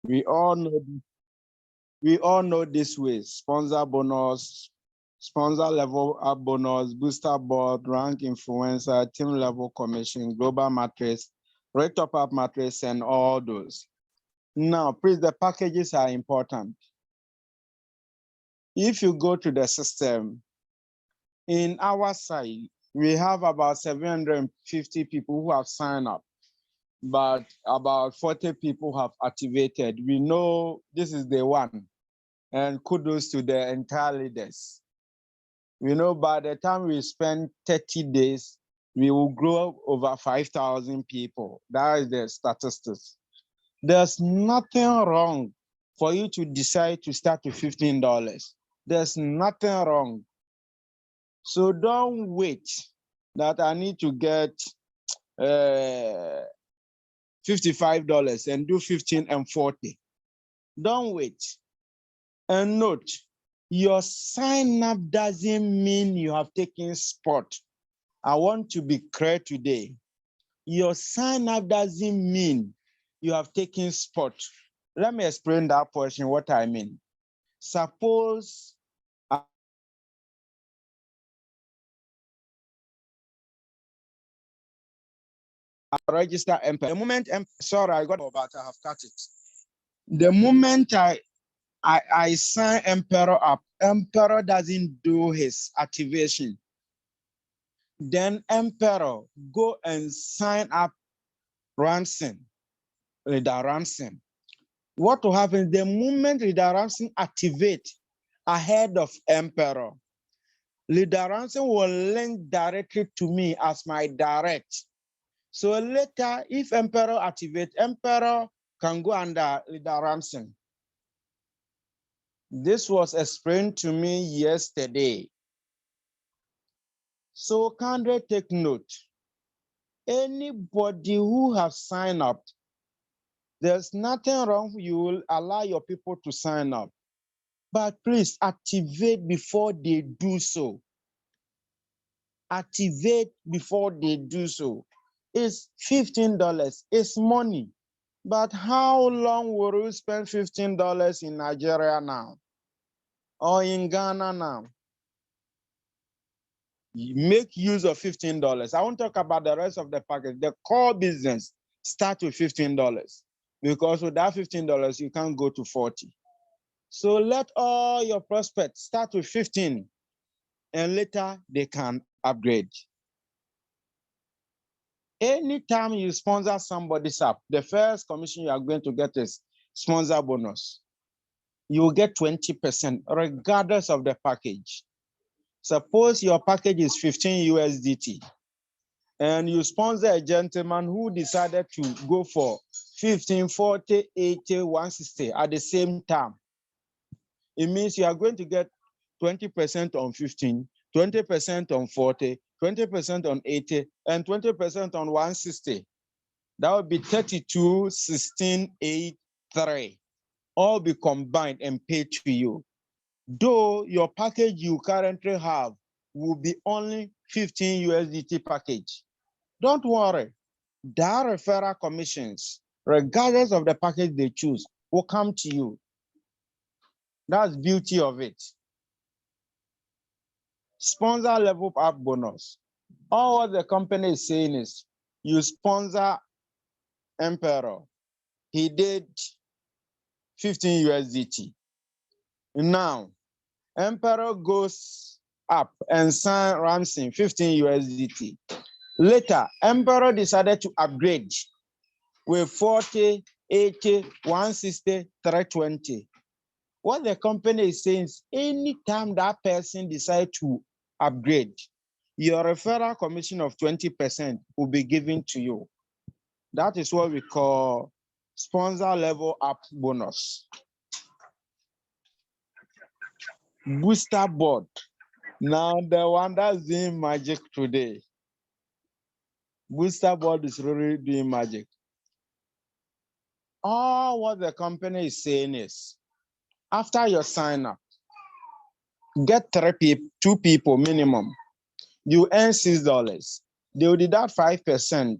We all know this way: sponsor bonus, sponsor level up bonus, booster board, rank influencer, team level commission, global matrix, rate top up matrix, and all those. Now, please, the packages are important. If you go to the system, in our side, we have about 750 people who have signed up, but about 40 people have activated. We know this is the one, and kudos to the entire leaders. We know by the time we spend 30 days, we will grow over 5,000 people. That is the statistics. There's nothing wrong for you to decide to start with $15. There's nothing wrong. So don't wait that I need to get $55 and do 15 and 40. Don't wait. And note, your sign up doesn't mean you have taken spot. I want to be clear today. Your sign up doesn't mean you have taken spot. Let me explain that portion, what I mean. Suppose I register 𝗕𝗂𝘀. The moment, sorry, I got but I have cut it. The moment I sign 𝗕𝗂𝘀 up, 𝗕𝗂𝘀 doesn't do his activation. Then 𝗕𝗂𝘀 go and sign up ransom, leader ransom. What will happen the moment leader ransom activate ahead of 𝗕𝗂𝘀? Leader ransom will link directly to me as my direct. So later, if 𝗕𝗂𝘀 activate, 𝗕𝗂𝘀 can go under leader ransom. This was explained to me yesterday. So can they take note? Anybody who have signed up, there's nothing wrong. You will allow your people to sign up, but please activate before they do so. Activate before they do so. It's $15. It's money. But how long will you spend $15 in Nigeria now? Or in Ghana now? You make use of $15. I won't talk about the rest of the package. The core business starts with $15. Because with that $15, you can't go to 40. So let all your prospects start with 15, and later they can upgrade. Anytime you sponsor somebody's app, the first commission you are going to get is sponsor bonus. You will get 20% regardless of the package. Suppose your package is 15 USDT and you sponsor a gentleman who decided to go for 15, 40, 80, 160 at the same time. It means you are going to get 20% on 15, 20% on 40, 20% on 80, and 20% on 160. That would be 32, 16, 8, 3. All be combined and paid to you. Though your package you currently have will be only 15 USDT package. Don't worry. That referral commissions, regardless of the package they choose, will come to you. That's the beauty of it. Sponsor level up bonus. All what the company is saying is you sponsor 𝗕𝗂𝘀. He did 15 USDT. Now, 𝗕𝗂𝘀 goes up and sign ransom 15 USDT. Later, 𝗕𝗂𝘀 decided to upgrade with 40, 80, 160, 320. What the company is saying is anytime that person decides to upgrade, your referral commission of 20% will be given to you. That is what we call sponsor level up bonus. Booster board. Now the one that's doing magic today. Booster board is really doing magic. All what the company is saying is, after your sign up, get 2 people minimum. You earn $6. They will deduct 5%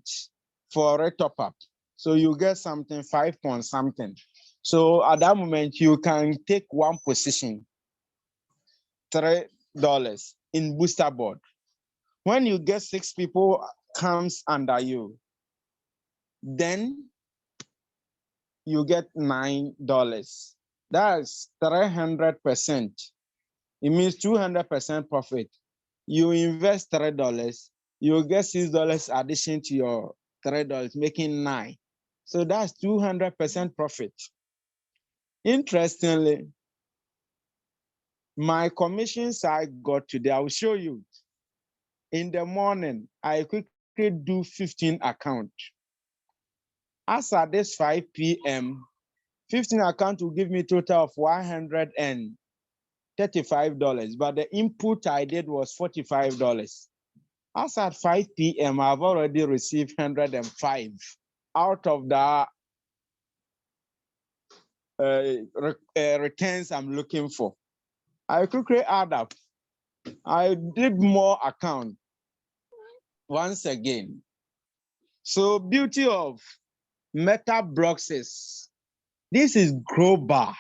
for a top up. So you get something 5 point something. So at that moment, you can take one position, $3 in booster board. When you get 6 people comes under you, then you get $9. That's 300%. It means 200% profit. You invest $3, you get $6 addition to your $3, making 9. So that's 200% profit. Interestingly, my commissions I got today, I will show you. In the morning, I quickly do 15 accounts. As at this 5 p.m., 15 accounts will give me a total of $135, but the input I did was $45. As at 5 p.m., I've already received 105 out of the returns I'm looking for. I quickly add up. I did more account once again. So beauty of metablocks is, this is global.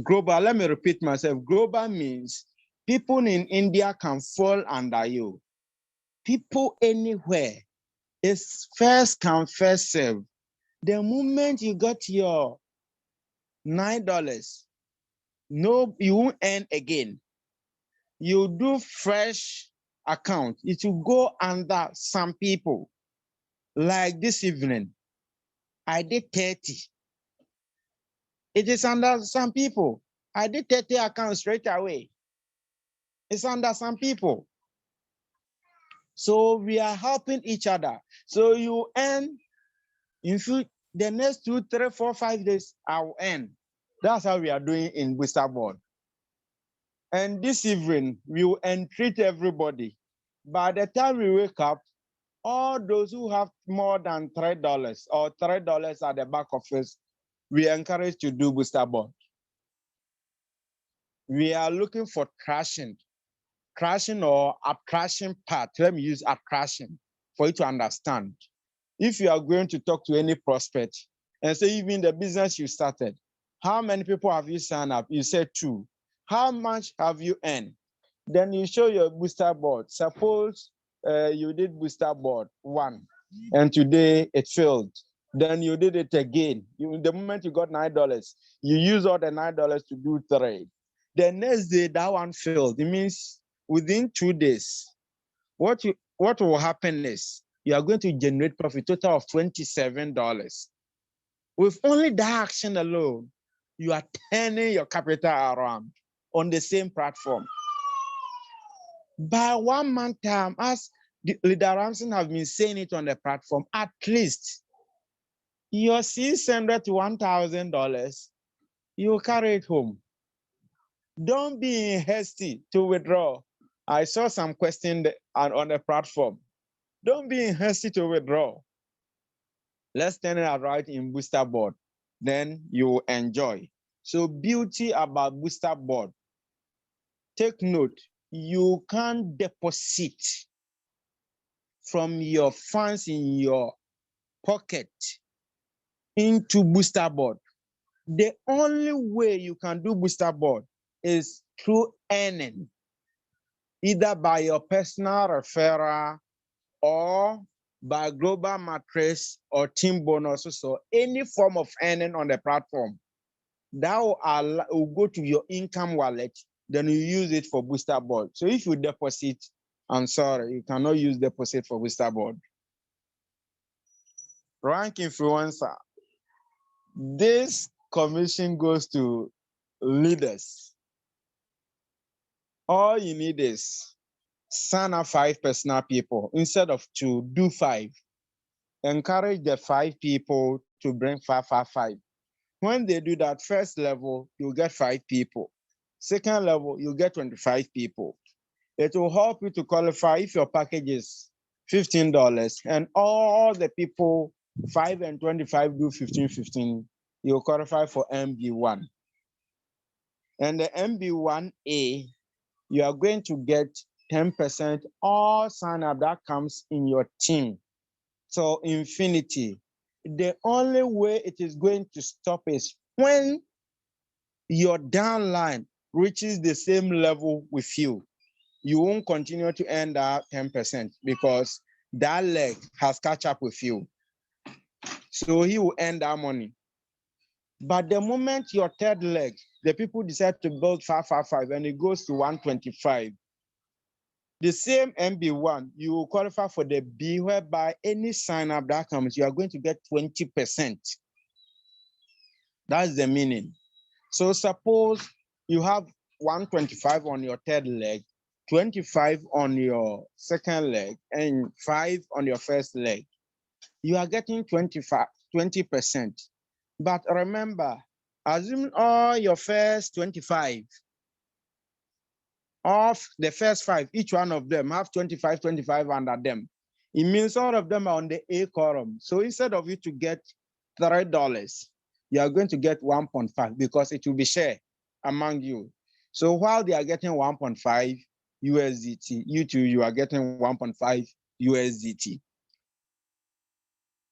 Global, let me repeat myself. Global means people in India can fall under you. People anywhere. It's first come, first serve. The moment you got your $9, no, you won't earn again. You do fresh account. It will go under some people. Like this evening, I did 30. It is under some people. I did 30 accounts straight away. It's under some people. So we are helping each other. So you earn, in the next 2, 3, 4, 5 days, I'll earn. That's how we are doing in Booster Board. And this evening, we will entreat everybody. By the time we wake up, all those who have more than $3 or $3 at the back office, we encourage to do Booster Board. We are looking for crashing or attraction part. Let me use attraction for you to understand. If you are going to talk to any prospect and say, even the business you started, how many people have you signed up? You said 2. How much have you earned? Then you show your Booster Board. Suppose you did Booster Board 1 and today it failed. Then you did it again. The moment you got $9, you use all the $9 to do 3. The next day that one failed. It means within 2 days, what will happen is you are going to generate profit total of $27. With only that action alone, you are turning your capital around on the same platform. By 1 month time, as Leader Ramson have been saying it on the platform, at least your $600 to $1,000, you carry it home. Don't be hasty to withdraw. I saw some question on the platform. Don't be hasty to withdraw. Let's turn it right in Booster Board. Then you will enjoy. So beauty about Booster Board. Take note, you can deposit from your funds in your pocket into Booster Board. The only way you can do Booster Board is through earning, either by your personal referral or by global matrix or team bonuses or any form of earning on the platform. That will go to your income wallet, then you use it for Booster Board. So if you deposit, I'm sorry, you cannot use deposit for Booster Board. Rank influencer. This commission goes to leaders. All you need is sign up 5 personal people. Instead of 2, do 5. Encourage the 5 people to bring 5, 5, 5. When they do that, first level, you get 5 people. Second level, you get 25 people. It will help you to qualify if your package is $15 and all the people 5 and 25 do 15, 15, you'll qualify for MB1. And the MB1A, you are going to get 10% all sign up that comes in your team. So infinity. the only way it is going to stop is when your downline reaches the same level with you. You won't continue to earn that 10% because that leg has catch up with you. So he will earn that money. But the moment your third leg, the people decide to build 555 and it goes to 125, the same MB1, you will qualify for the B, whereby any sign up that comes, you are going to get 20%. That's the meaning. So suppose you have 125 on your third leg, 25 on your second leg, and 5 on your first leg. You are getting 20%. But remember, assume all your first 25 of the first 5, each one of them have 25 under them. It means all of them are on the A column. So instead of you to get $3, you are going to get 1.5 because it will be shared among you. So while they are getting 1.5 USDT, you are getting 1.5 USDT.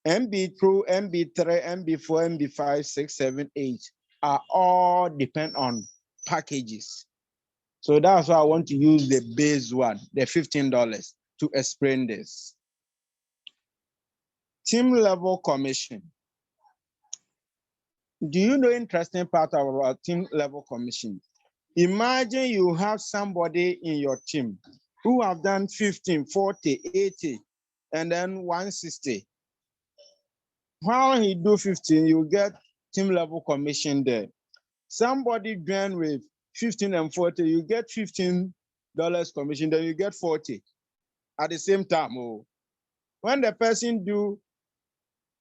MB2, MB3, MB4, MB5, 6, 7, 8 are all depend on packages. So that's why I want to use the base one, the $15, to explain this. Team level commission. Do you know interesting part about team level commission? Imagine you have somebody in your team who have done 15, 40, 80, and then 160. While he do 15, you get team level commission there. Somebody join with 15 and 40, you get $15 commission, then you get 40 at the same time. Oh. When the person do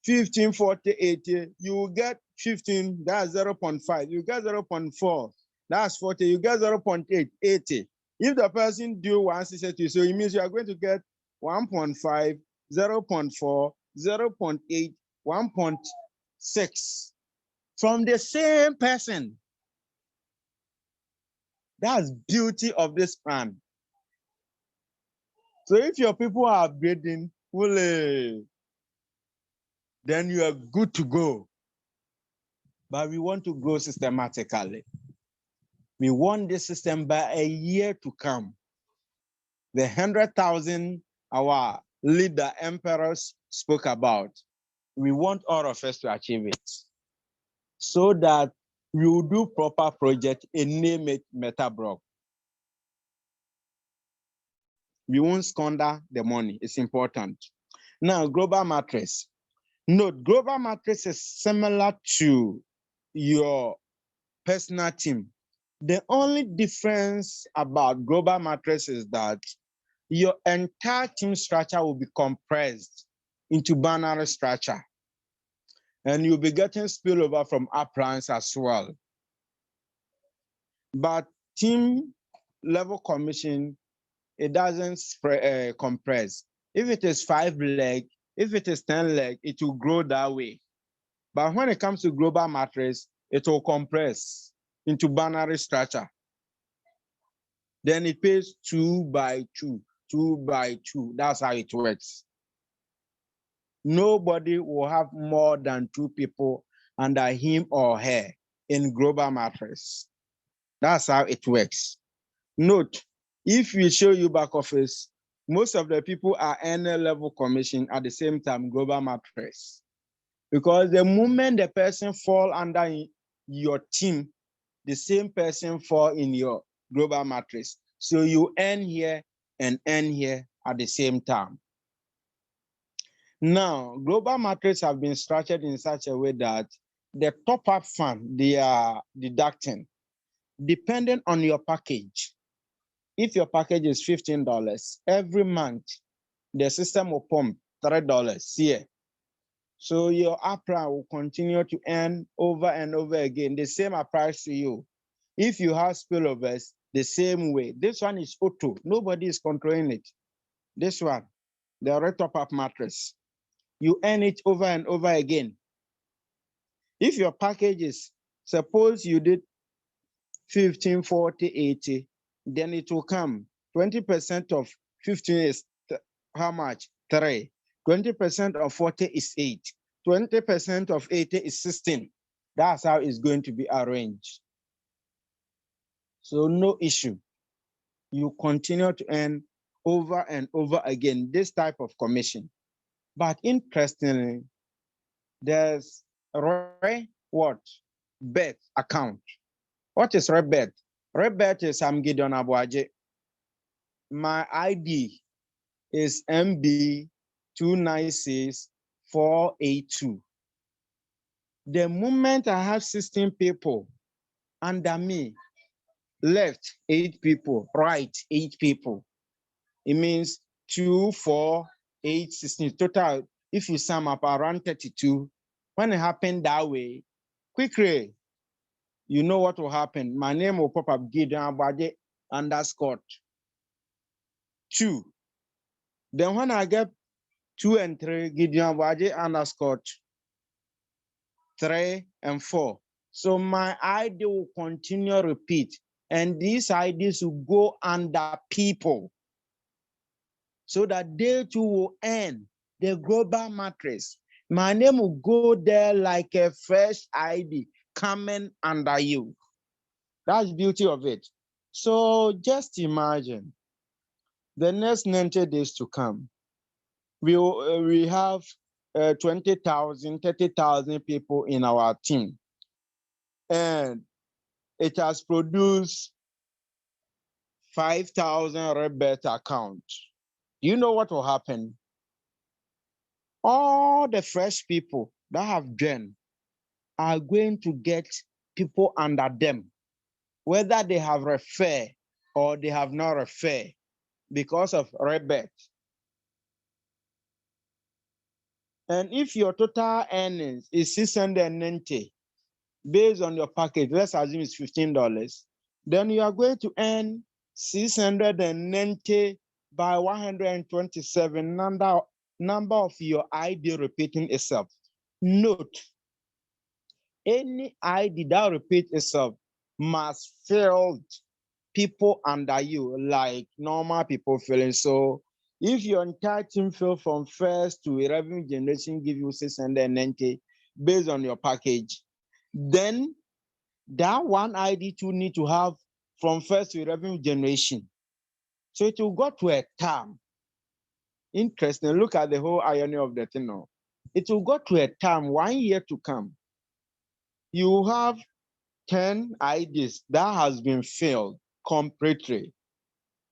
15, 40, 80, you will get 15, that's 0.5. You get 0.4, that's 40, you get 0.8, 80. If the person do 160, so it means you are going to get 1.5, 0.4, 0.8, 1.6 from the same person. That's beauty of this plan. So if your people are upgrading, then you are good to go. But we want to grow systematically. We want this system by a year to come. The 100,000 our leader emperors spoke about, we want all of us to achieve it so that we will do proper project and name it Metablock. We won't squander the money. It's important. Now, global matrix. Note, global matrix is similar to your personal team. The only difference about global matrix is that your entire team structure will be compressed into binary structure. And you'll be getting spillover from uplines as well. But team level commission, it doesn't compress. If it is 5 leg, if it is 10 leg, it will grow that way. But when it comes to global matrix, it will compress into binary structure. Then it pays 2 by 2, 2 by 2. That's how it works. Nobody will have more than 2 people under him or her in global matrix. That's how it works. Note, if we show you back office, most of the people are earning level commission at the same time global matrix. Because the moment the person fall under your team, the same person fall in your global matrix. So you earn here and earn here at the same time. Now, global matrix have been structured in such a way that the top-up fund they are deducting, depending on your package. If your package is $15, every month, the system will pump $3 here. So your APRA will continue to earn over and over again. The same applies to you. If you have spillovers, the same way. This one is auto. Nobody is controlling it. This one, the red top-up matrix. You earn it over and over again. If your package is, suppose you did 15, 40, 80, then it will come. 20% of 15 is how much? 3. 20% of 40 is 8. 20% of 80 is 16. That's how it's going to be arranged. So no issue. You continue to earn over and over again this type of commission. But interestingly, there's bet account. What is bet? Bet is I'm Gideon Abuaje. My ID is MB296482. The moment I have 16 people under me, left 8 people, right 8 people, it means 2, 4, 8, 16. Total, if you sum up around 32, when it happened that way, quickly, you know what will happen. My name will pop up, Gideon Abuaje _ 2. Then when I get 2 and 3, Gideon Abuaje _ 3 and 4. So my ID will continue repeat. And these IDs will go under people so that they too will earn the global matrix. My name will go there like a fresh ID coming under you. That's the beauty of it. So just imagine the next 90 days to come. We have 20,000, 30,000 people in our team. And it has produced 5,000 bet accounts. You know what will happen? All the fresh people that have joined are going to get people under them, whether they have referred or they have not referred, because of bet. And if your total earnings is 690, based on your package, let's assume it's $15, then you are going to earn 690 by 127 number of your ID repeating itself. Note, any ID that repeats itself must fill people under you like normal people filling. So if your entire team fill from first to revenue generation give you 690 based on your package, then that one ID too need to have from first to revenue generation. So it will go to a term. Interesting. Look at the whole irony of the thing now. It will go to a term 1 year to come. You have 10 IDs that has been filled completely,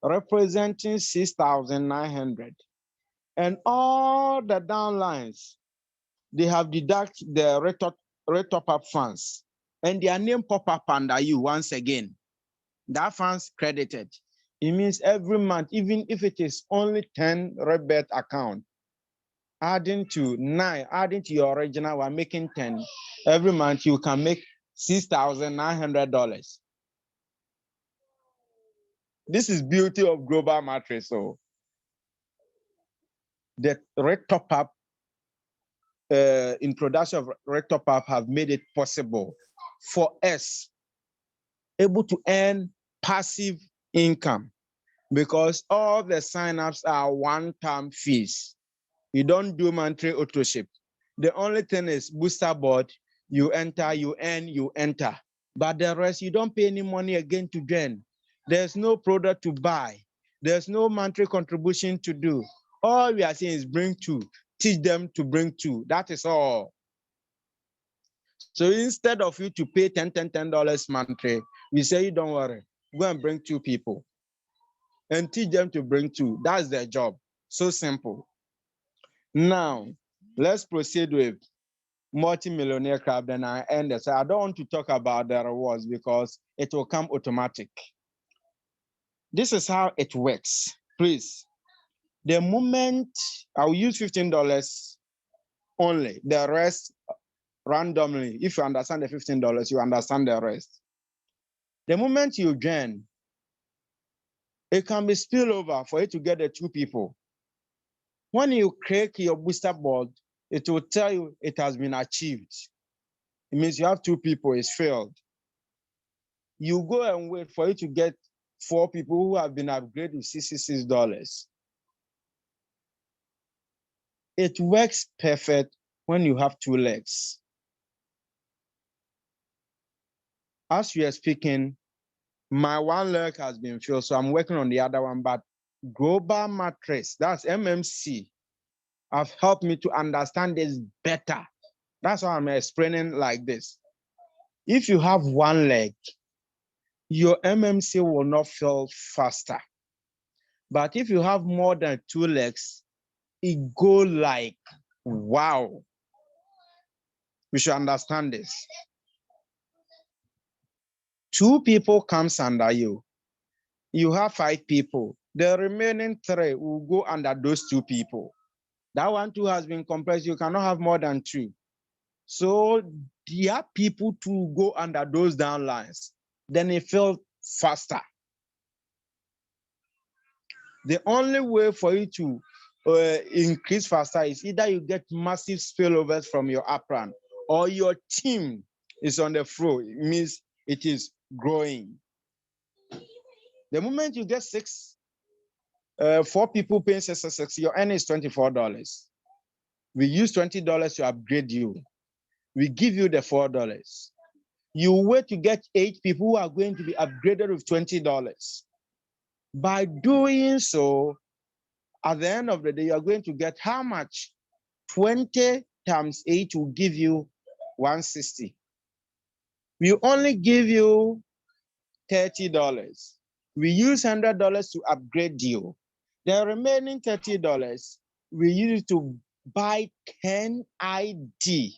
representing 6,900. And all the downlines, they have deducted the rate top-up funds, and their name pop up under you once again. That funds credited. It means every month, even if it is only 10 bet account, adding to 9, adding to your original one, making 10, every month you can make $6,900. This is beauty of global matrix. So the rate top-up, introduction of rate top-up have made it possible for us able to earn passive income, because all the signups are one-time fees. You don't do monthly auto ship. The only thing is booster board, you enter, you earn, you enter. But the rest, you don't pay any money again to join. There's no product to buy. There's no monthly contribution to do. All we are saying is bring 2. Teach them to bring 2. That is all. So instead of you to pay $10 monthly, we say, you don't worry, go and bring 2 people and teach them to bring 2. That's their job. So simple. Now, let's proceed with multi-millionaire club. Then I end it. So I don't want to talk about the rewards because it will come automatic. This is how it works. Please, the moment I'll use $15 only, the rest randomly. If you understand the $15, you understand the rest. The moment you join, it can be spillover for you to get the 2 people. When you create your booster board, it will tell you it has been achieved. It means you have 2 people, it's failed. You go and wait for you to get 4 people who have been upgraded with $66. It works perfect when you have two legs. As we are speaking, my one leg has been filled, so I'm working on the other one, but global matrix, that's MMC, have helped me to understand this better. That's why I'm explaining like this. If you have one leg, your MMC will not fill faster. But if you have more than two legs, it go like, wow. We should understand this. Two people comes under you. You have 5 people. The remaining 3 will go under those 2 people. That one too has been compressed. You cannot have more than 2. So there are people to go under those downlines. Then it felt faster. The only way for you to increase faster is either you get massive spillovers from your apron or your team is on the floor. It means it is growing. The moment you get 4 people paying 666, your earning is $24. We use $20 to upgrade you. We give you the $4. You wait to get 8 people who are going to be upgraded with $20. By doing so, at the end of the day, you are going to get how much? 20 times 8 will give you 160. We only give you $30. We use $100 to upgrade you. The remaining $30, we use to buy 10 ID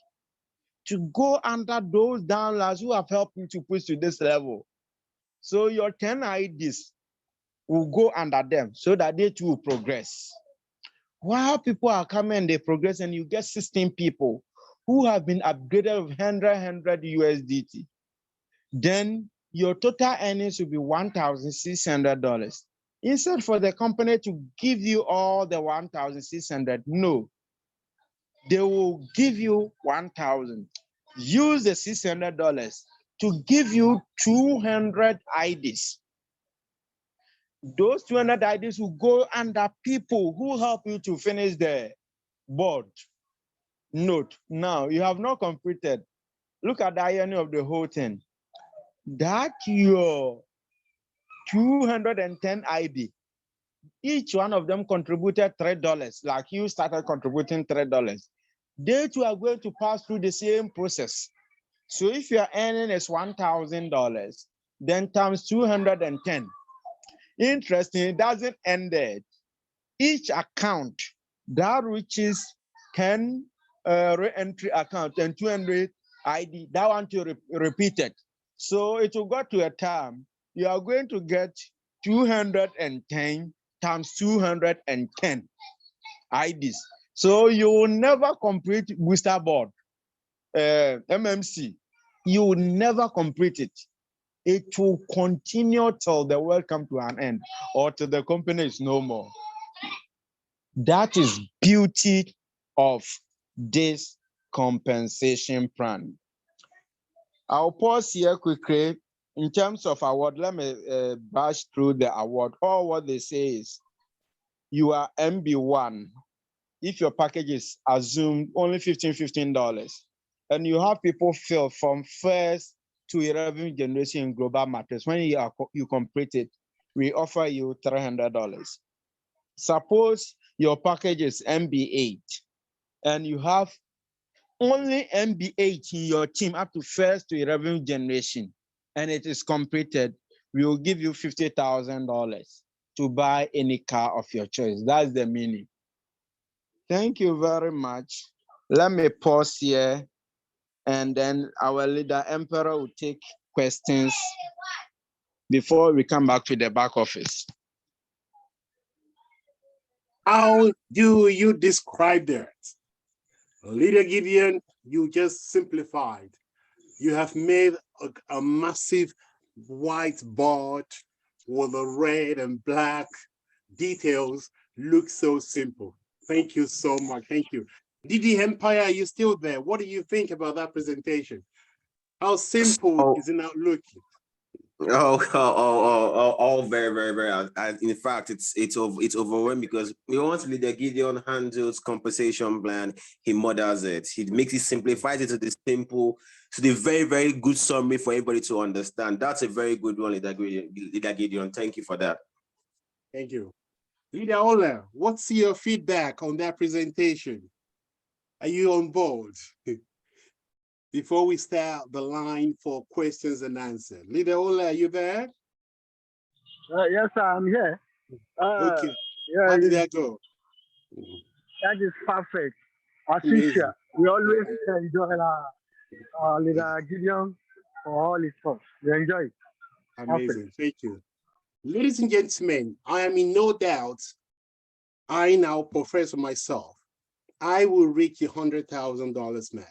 to go under those downloads who have helped you to push to this level. So your 10 IDs will go under them so that they too will progress. While people are coming, they progress, and you get 16 people who have been upgraded with 100 USDT. Then your total earnings will be $1,600. Instead for the company to give you all the 1,600, no, they will give you 1,000. Use the $600 to give you 200 IDs. Those 200 IDs will go under people who help you to finish the board. Note, now you have not completed. Look at the irony of the whole thing. That your 210 ID, each one of them contributed $3, like you started contributing $3. They too are going to pass through the same process. So if your earning is $1,000, then times 210. Interesting, it doesn't end there. Each account that reaches 10 re-entry account and 200 ID, that one to repeat it. So it will go to a time, you are going to get 210 times 210 IDs. So you will never complete booster board, MMC. You will never complete it. It will continue till the world comes to an end or till the company is no more. That is beauty of this compensation plan. I'll pause here quickly. In terms of award, let me brush through the award. All what they say is you are MB1 if your package is assumed only $15, and you have people fill from 1st to 11th generation in global matters. When you complete it, we offer you $300. Suppose your package is MB8 and you have only MB8 in your team up to 1st to 11th generation, and it is completed, we will give you $50,000 to buy any car of your choice. That's the meaning. Thank you very much. Let me pause here, and then our leader Emperor will take questions before we come back to the back office. How do you describe that? Leader Gideon, you just simplified. You have made a massive whiteboard with the red and black details look so simple. Thank you so much. Thank you. DD Empire, are you still there? What do you think about that presentation? How simple is it now looking? All very, very, very. In fact, it's overwhelming because we want leader Gideon handles compensation plan. He models it. He makes it simplifies it to the simple, to the very, very good summary for everybody to understand. That's a very good one, leader Gideon. Thank you for that. Thank you. Leader Ola, what's your feedback on that presentation? Are you on board? Before we start the line for questions and answers. Leader Ola, are you there? Yes, I'm here. Okay. Yeah, how did that go? That is perfect. As usual, we always enjoy Leader Gideon for all his thoughts. We enjoy it. Amazing. Perfect. Thank you. Ladies and gentlemen, I am in no doubt, I now profess myself, I will reach $100,000 mark.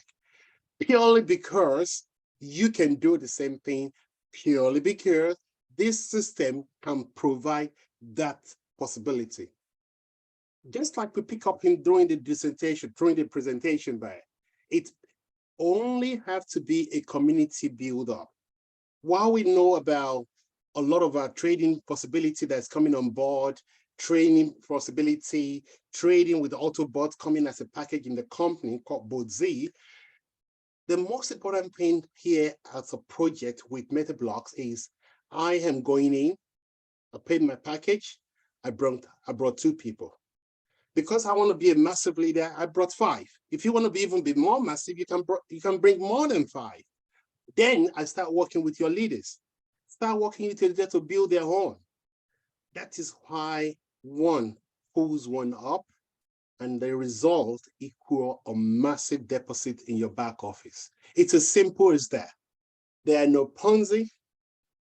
Purely because you can do the same thing, purely because this system can provide that possibility. Just like we pick up during the presentation, but it only have to be a community build-up. While we know about a lot of our trading possibility that's coming on board, training possibility, trading with Autobot coming as a package in the company called 𝗕𝗂𝘁, the most important thing here as a project with metablocks is I am going in, I paid my package, I brought 2 people. Because I want to be a massive leader, I brought 5. If you want to be even be more massive, you can bring more than 5. Then I start working with your leaders. Start working with your leaders to build their own. That is why one pulls one up, and the result equal a massive deposit in your back office. It's as simple as that. There are no Ponzi,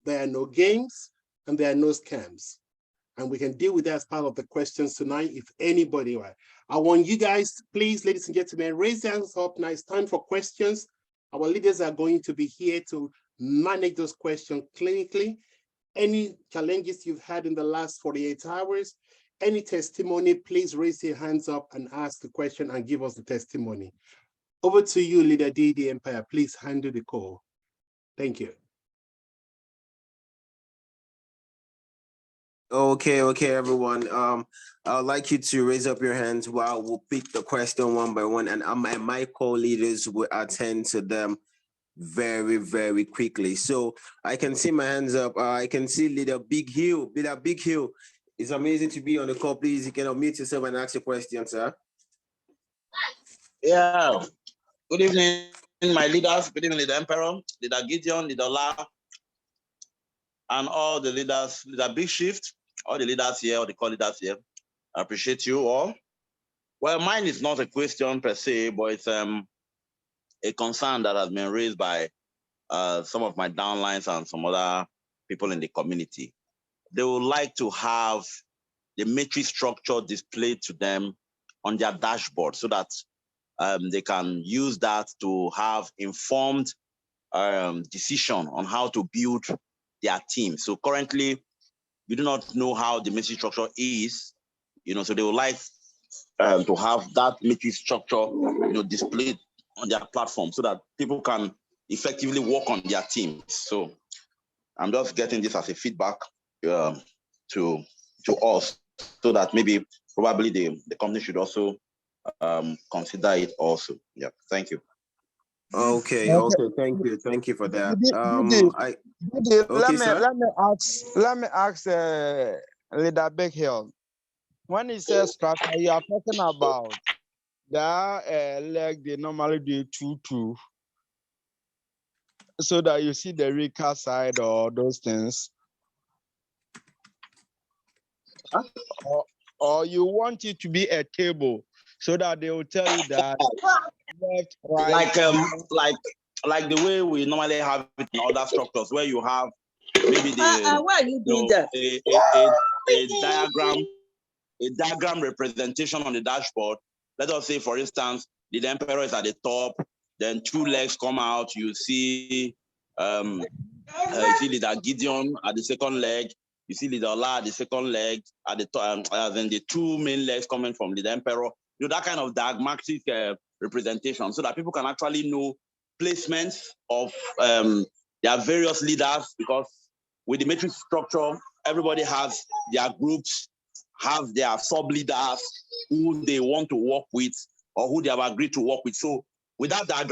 there are no games, and there are no scams. And we can deal with that as part of the questions tonight, if anybody. I want you guys, please, ladies and gentlemen, raise your hands up. Now it's time for questions. Our leaders are going to be here to manage those questions clinically. Any challenges you've had in the last 48 hours, any testimony, please raise your hands up and ask the question and give us the testimony. Over to you, Leader D.D. Empire. Please handle the call. Thank you. Okay, everyone. I'd like you to raise up your hands while we'll pick the question one by one, and my co-leaders will attend to them very, very quickly. So I can see my hands up. I can see Leader Big Hill. Leader Big Hill, it's amazing to be on the call. Please, you can unmute yourself and ask your question, sir. Yeah. Good evening, my leaders. Good evening, Leader Emperor, Leader Gideon, Leader La, and all the leaders, Leader Big Shift, all the leaders here, all the co-leaders here. I appreciate you all. Well, mine is not a question per se, but it's a concern that has been raised by some of my downlines and some other people in the community. They would like to have the matrix structure displayed to them on their dashboard so that they can use that to have informed decision on how to build their team. So currently, we do not know how the matrix structure is, so they would like to have that matrix structure, displayed on their platform so that people can effectively work on their teams. So I'm just getting this as a feedback to us, so that maybe probably the company should also consider it also. Yeah, thank you. Okay, thank you for that. Let me ask Leader Big Hill. When he says structure, you are talking about that leg they normally do 2-2, so that you see the weaker side or those things. Huh? Or you want it to be a table so that they will tell you that left, right. Like the way we normally have it in other structures, where you have maybe a diagram representation on the dashboard. Let us say, for instance, the emperor is at the top, then 2 legs come out. You see, Leader Gideon at the second leg. You see Leader Ola at the second leg at the top, then the 2 main legs coming from the emperor. That kind of diagrammatic representation, so that people can actually know placements of their various leaders, because with the matrix structure, everybody has their groups, have their sub-leaders who they want to work with or who they have agreed to work with. So without that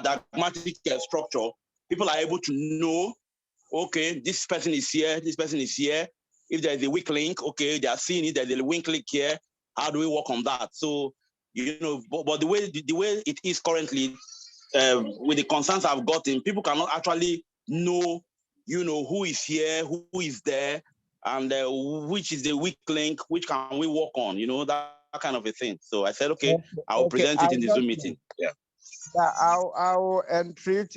diagrammatic structure, people are able to know, okay, this person is here, this person is here. If there's a weak link, okay, they are seeing it, there's a weak link here. How do we work on that? So, but the way it is currently, with the concerns I've gotten, people cannot actually know, who is here, who is there, and which is the weak link, which can we work on, that kind of a thing. So I said, okay, I'll present it in the Zoom meeting. Yeah. I will entreat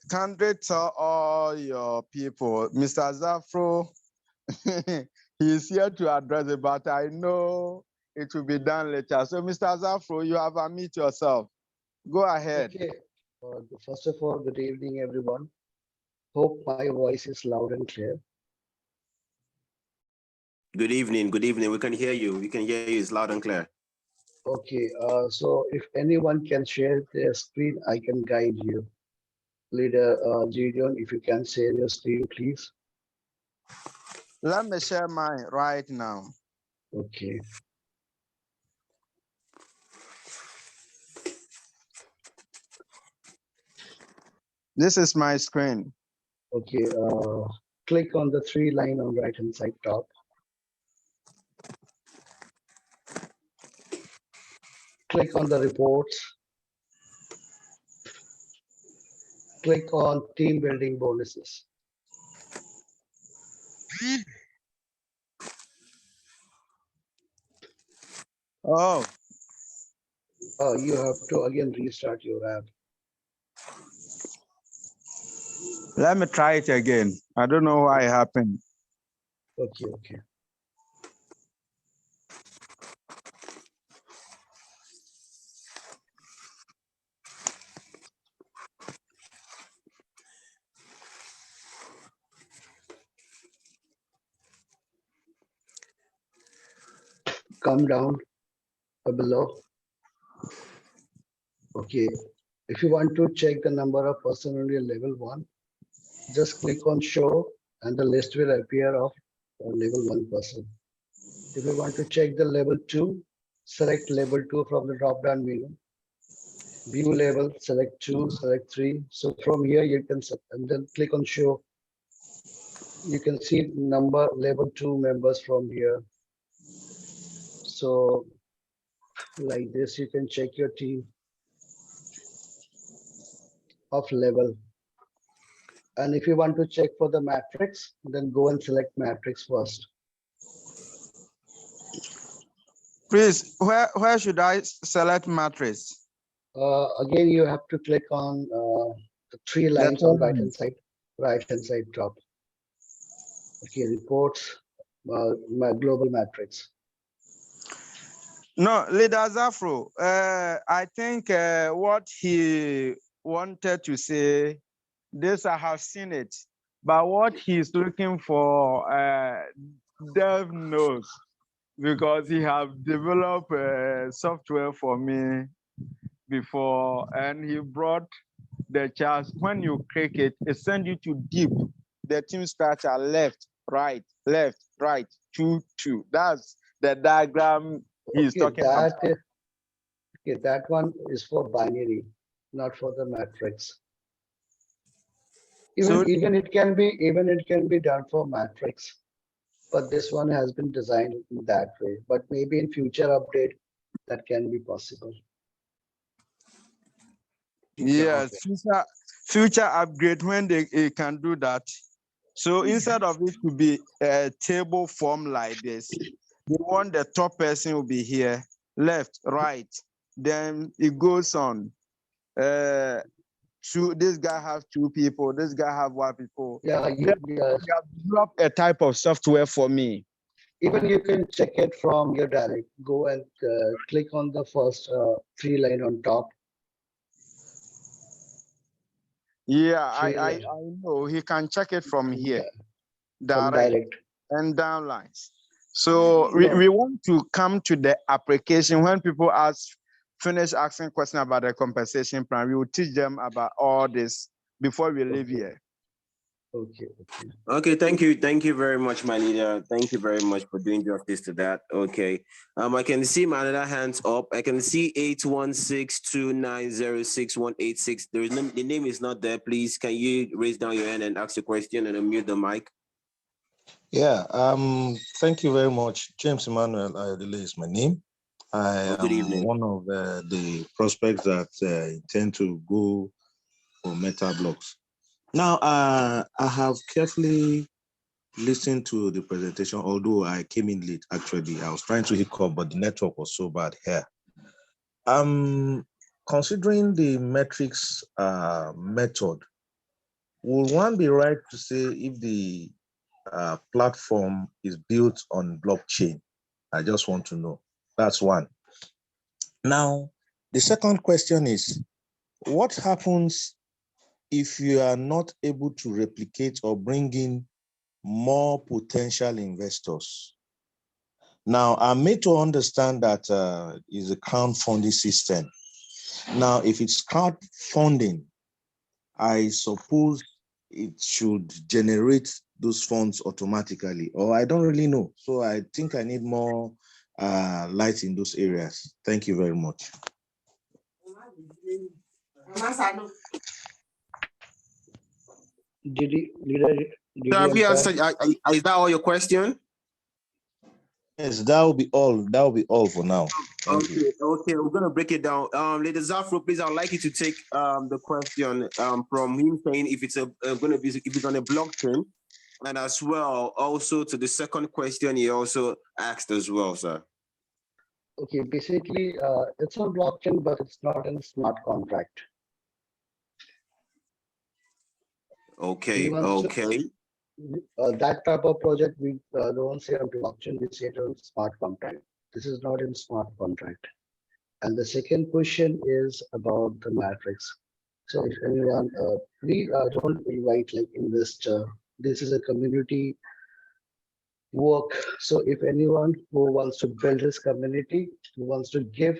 candidates all your people. Mr. Zafro, he is here to address it, but I know it will be done later. So, Mr. Zafro, you have unmute yourself. Go ahead. Okay. First of all, good evening, everyone. Hope my voice is loud and clear. Good evening. Good evening. We can hear you. We can hear you. It's loud and clear. Okay. So if anyone can share their screen, I can guide you. Leader Gideon, if you can share your screen, please. Let me share mine right now. Okay. This is my screen. Okay. Click on the 3 line on right hand side top. Click on the reports. Click on team building bonuses. Oh. You have to again restart your app. Let me try it again. I don't know why it happened. Okay. Come down below. Okay. If you want to check the number of person on your level 1, just click on show and the list will appear of level 1 person. If you want to check the level 2, select level 2 from the drop down menu. View level, select 2, select 3. So from here you can, and then click on show. You can see number level 2 members from here. So like this, you can check your team of level. And if you want to check for the matrix, then go and select matrix first. Please, where should I select matrix? Again, you have to click on the 3 lines on right hand side top. Okay, reports, my global matrix. No, Leader Zafro, I think what he wanted to say, this I have seen it, but what he's looking for, Dev knows, because he have developed software for me before, and he brought the charts. When you click it, it sends you to deep. The team structure left, right, 2, 2. That's the diagram he's talking about. Okay, that one is for binary, not for the matrix. Even it can be done for matrix, but this one has been designed in that way. But maybe in future update, that can be possible. Yes, future upgrade when they can do that. So instead of it to be a table form like this, they want the top person will be here, left, right. Then it goes on. This guy have 2 people, this guy have 1 people. Yeah, you have developed a type of software for me. Even you can check it from your direct. Go and click on the first 3 line on top. Yeah, I know he can check it from here, direct and down lines. So we want to come to the application. When people finish asking questions about the compensation plan, we will teach them about all this before we leave here. Okay. Okay, thank you very much, my leader. Thank you very much for doing justice to that. Okay, I can see my other hands up. I can see 81629061886. The name is not there. Please, can you raise down your hand and ask the question and unmute the mic? Yeah. Thank you very much, James Emmanuel Ayodele is my name. I Good evening. am one of the prospects that intend to go for metablocks. Now, I have carefully listened to the presentation, although I came in late, actually. I was trying to hook up, but the network was so bad here. Considering the metrics method, would one be right to say if the platform is built on blockchain? I just want to know. That's one. Now, the second question is, what happens if you are not able to replicate or bring in more potential investors? Now, I'm made to understand that is a crowdfunding system. Now, if it's crowdfunding, I suppose it should generate those funds automatically, or I don't really know. So I think I need more light in those areas. Thank you very much. Have you answered? Is that all your question? Yes, that will be all. That will be all for now. Thank you. Okay, we're gonna break it down. Lady Zafro, please, I'd like you to take the question from him saying if it's gonna be if it's on a blockchain, and as well also to the second question he also asked as well, sir. Okay, basically, it's on blockchain, but it's not in smart contract. Okay, okay. That type of project we don't say on blockchain, we say it on smart contract. This is not in smart contract. And the second question is about the matrix. So if anyone, please don't invite like investor. This is a community work. So if anyone who wants to build his community, who wants to give,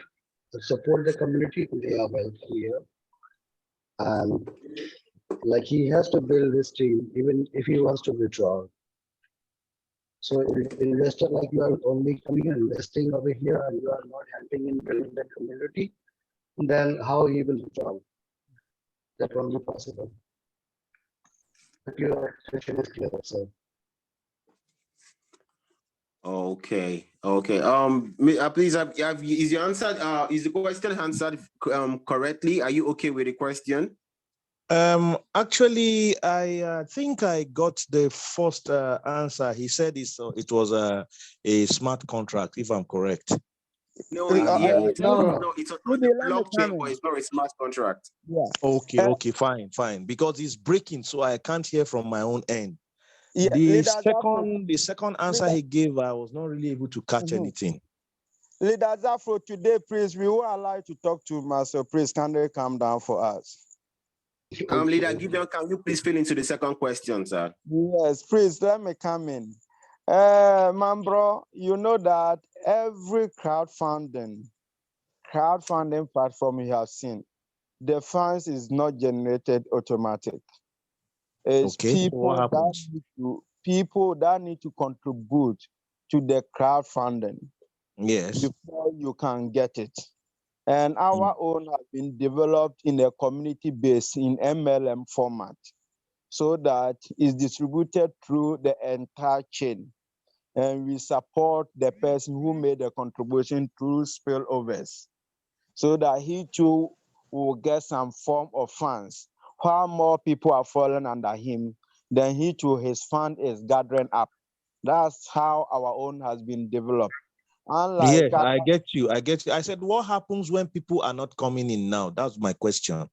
support the community, they are welcome here. And like he has to build his team, even if he wants to withdraw. So if investor like you are only coming and investing over here and you are not helping in building the community, then how he will withdraw? That won't be possible. But your question is clear, sir. Okay. Please, is your answer? Is the question answered correctly? Are you okay with the question? Actually, I think I got the first answer. He said it was a smart contract, if I'm correct. No, No. it's on the blockchain, but it's not a smart contract. Yeah. Okay, fine. Because it's breaking, so I can't hear from my own end. Yeah, the second answer he gave, I was not really able to catch anything. Leader Zafro, today, please, we will allow you to talk to Master. Please, can they come down for us? Leader Gideon, can you please fill into the second question, sir? Yes, please, let me come in. Mambro, you know that every crowdfunding platform you have seen, the funds is not generated automatic. It's people that need to contribute to the crowdfunding. Yes. Before you can get it. And our own has been developed in a community base in MLM format so that it's distributed through the entire chain. And we support the person who made the contribution through spillovers so that he too will get some form of funds. While more people are falling under him, then he too, his fund is gathering up. That's how our own has been developed. Yes, I get you. I said, what happens when people are not coming in now? That's my question.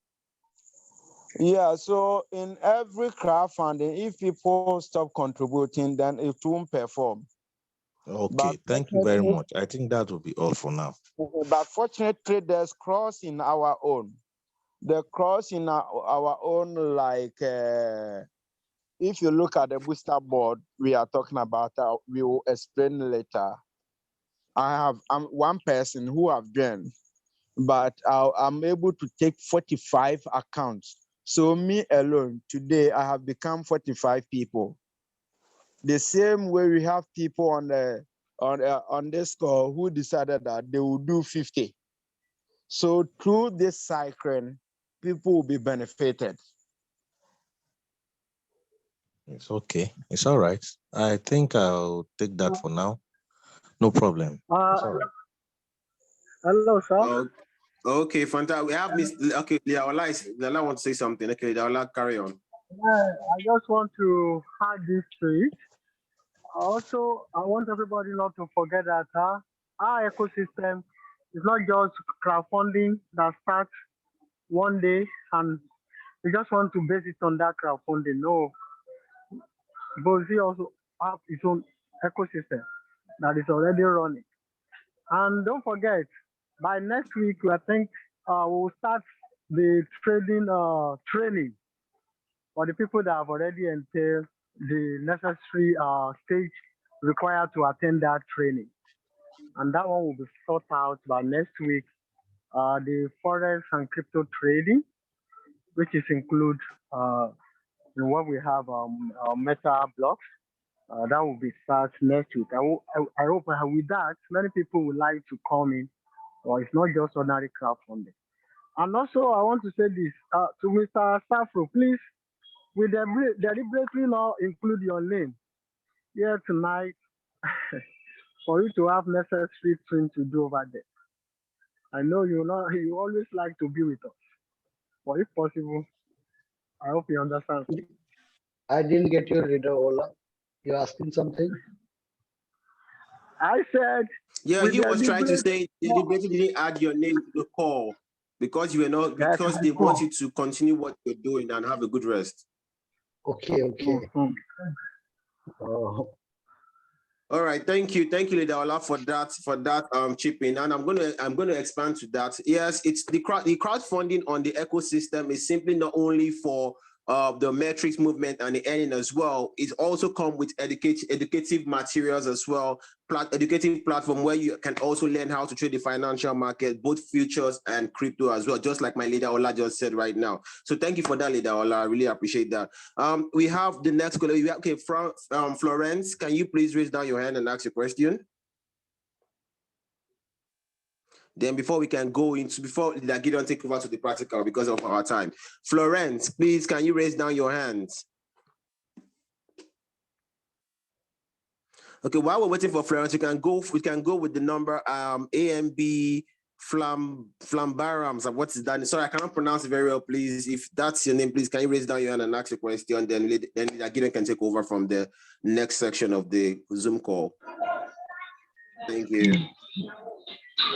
Yeah, so in every crowdfunding, if people stop contributing, then it won't perform. Okay, thank you very much. I think that will be all for now. But fortunately, there's cross in our own. The cross in our own, like, if you look at the booster board we are talking about, we will explain later. I'm one person who have joined, but I'm able to take 45 accounts. So me alone, today I have become 45 people. The same way we have people on this call who decided that they will do 50. So through this cycle, people will be benefited. It's okay. It's all right. I think I'll take that for now. No problem. It's all right. Hello, sir. Okay, fantastic. We have Miss. Okay, Leola wants to say something. Okay, Leola, carry on. I just want to add this to it. Also, I want everybody not to forget that our ecosystem is not just crowdfunding that starts one day and we just want to base it on that crowdfunding. No, Bozi also have its own ecosystem that is already running. And don't forget, by next week, I think we'll start the trading training for the people that have already entailed the necessary stage required to attend that training. And that one will be sorted out by next week. The forex and crypto trading, which is include in what we have metablocks. That will be start next week. I hope with that, many people would like to come in, or it's not just ordinary crowdfunding. And also, I want to say this to Mr. Safro, please, we deliberately not include your name here tonight for you to have necessary things to do over there. I know you always like to be with us, but if possible, I hope you understand. I didn't get your reader, Ola. You're asking something? I said. Yeah, he was trying to say they didn't add your name to the call because you were not, because they want you to continue what you're doing and have a good rest. Okay. All right, thank you, Leader Ola, for that chip in, and I'm gonna expand to that. Yes, it's the crowdfunding on the ecosystem is simply not only for the metrics movement and the earning as well. It also comes with educative materials as well, educative platform where you can also learn how to trade the financial market, both futures and crypto as well, just like my Leader Ola just said right now. So thank you for that, Leader Ola. I really appreciate that. We have the next caller. Okay, from Florence, can you please raise down your hand and ask your question? Then before Leader Gideon take over to the practical because of our time. Florence, please, can you raise down your hands? Okay, while we're waiting for Florence, we can go with the number AMB 𝗕𝗂𝘀𝗹𝘀. What is that? Sorry, I cannot pronounce it very well. Please, if that's your name, please can you raise down your hand and ask your question? Then Leader Gideon can take over from the next section of the Zoom call. Thank you.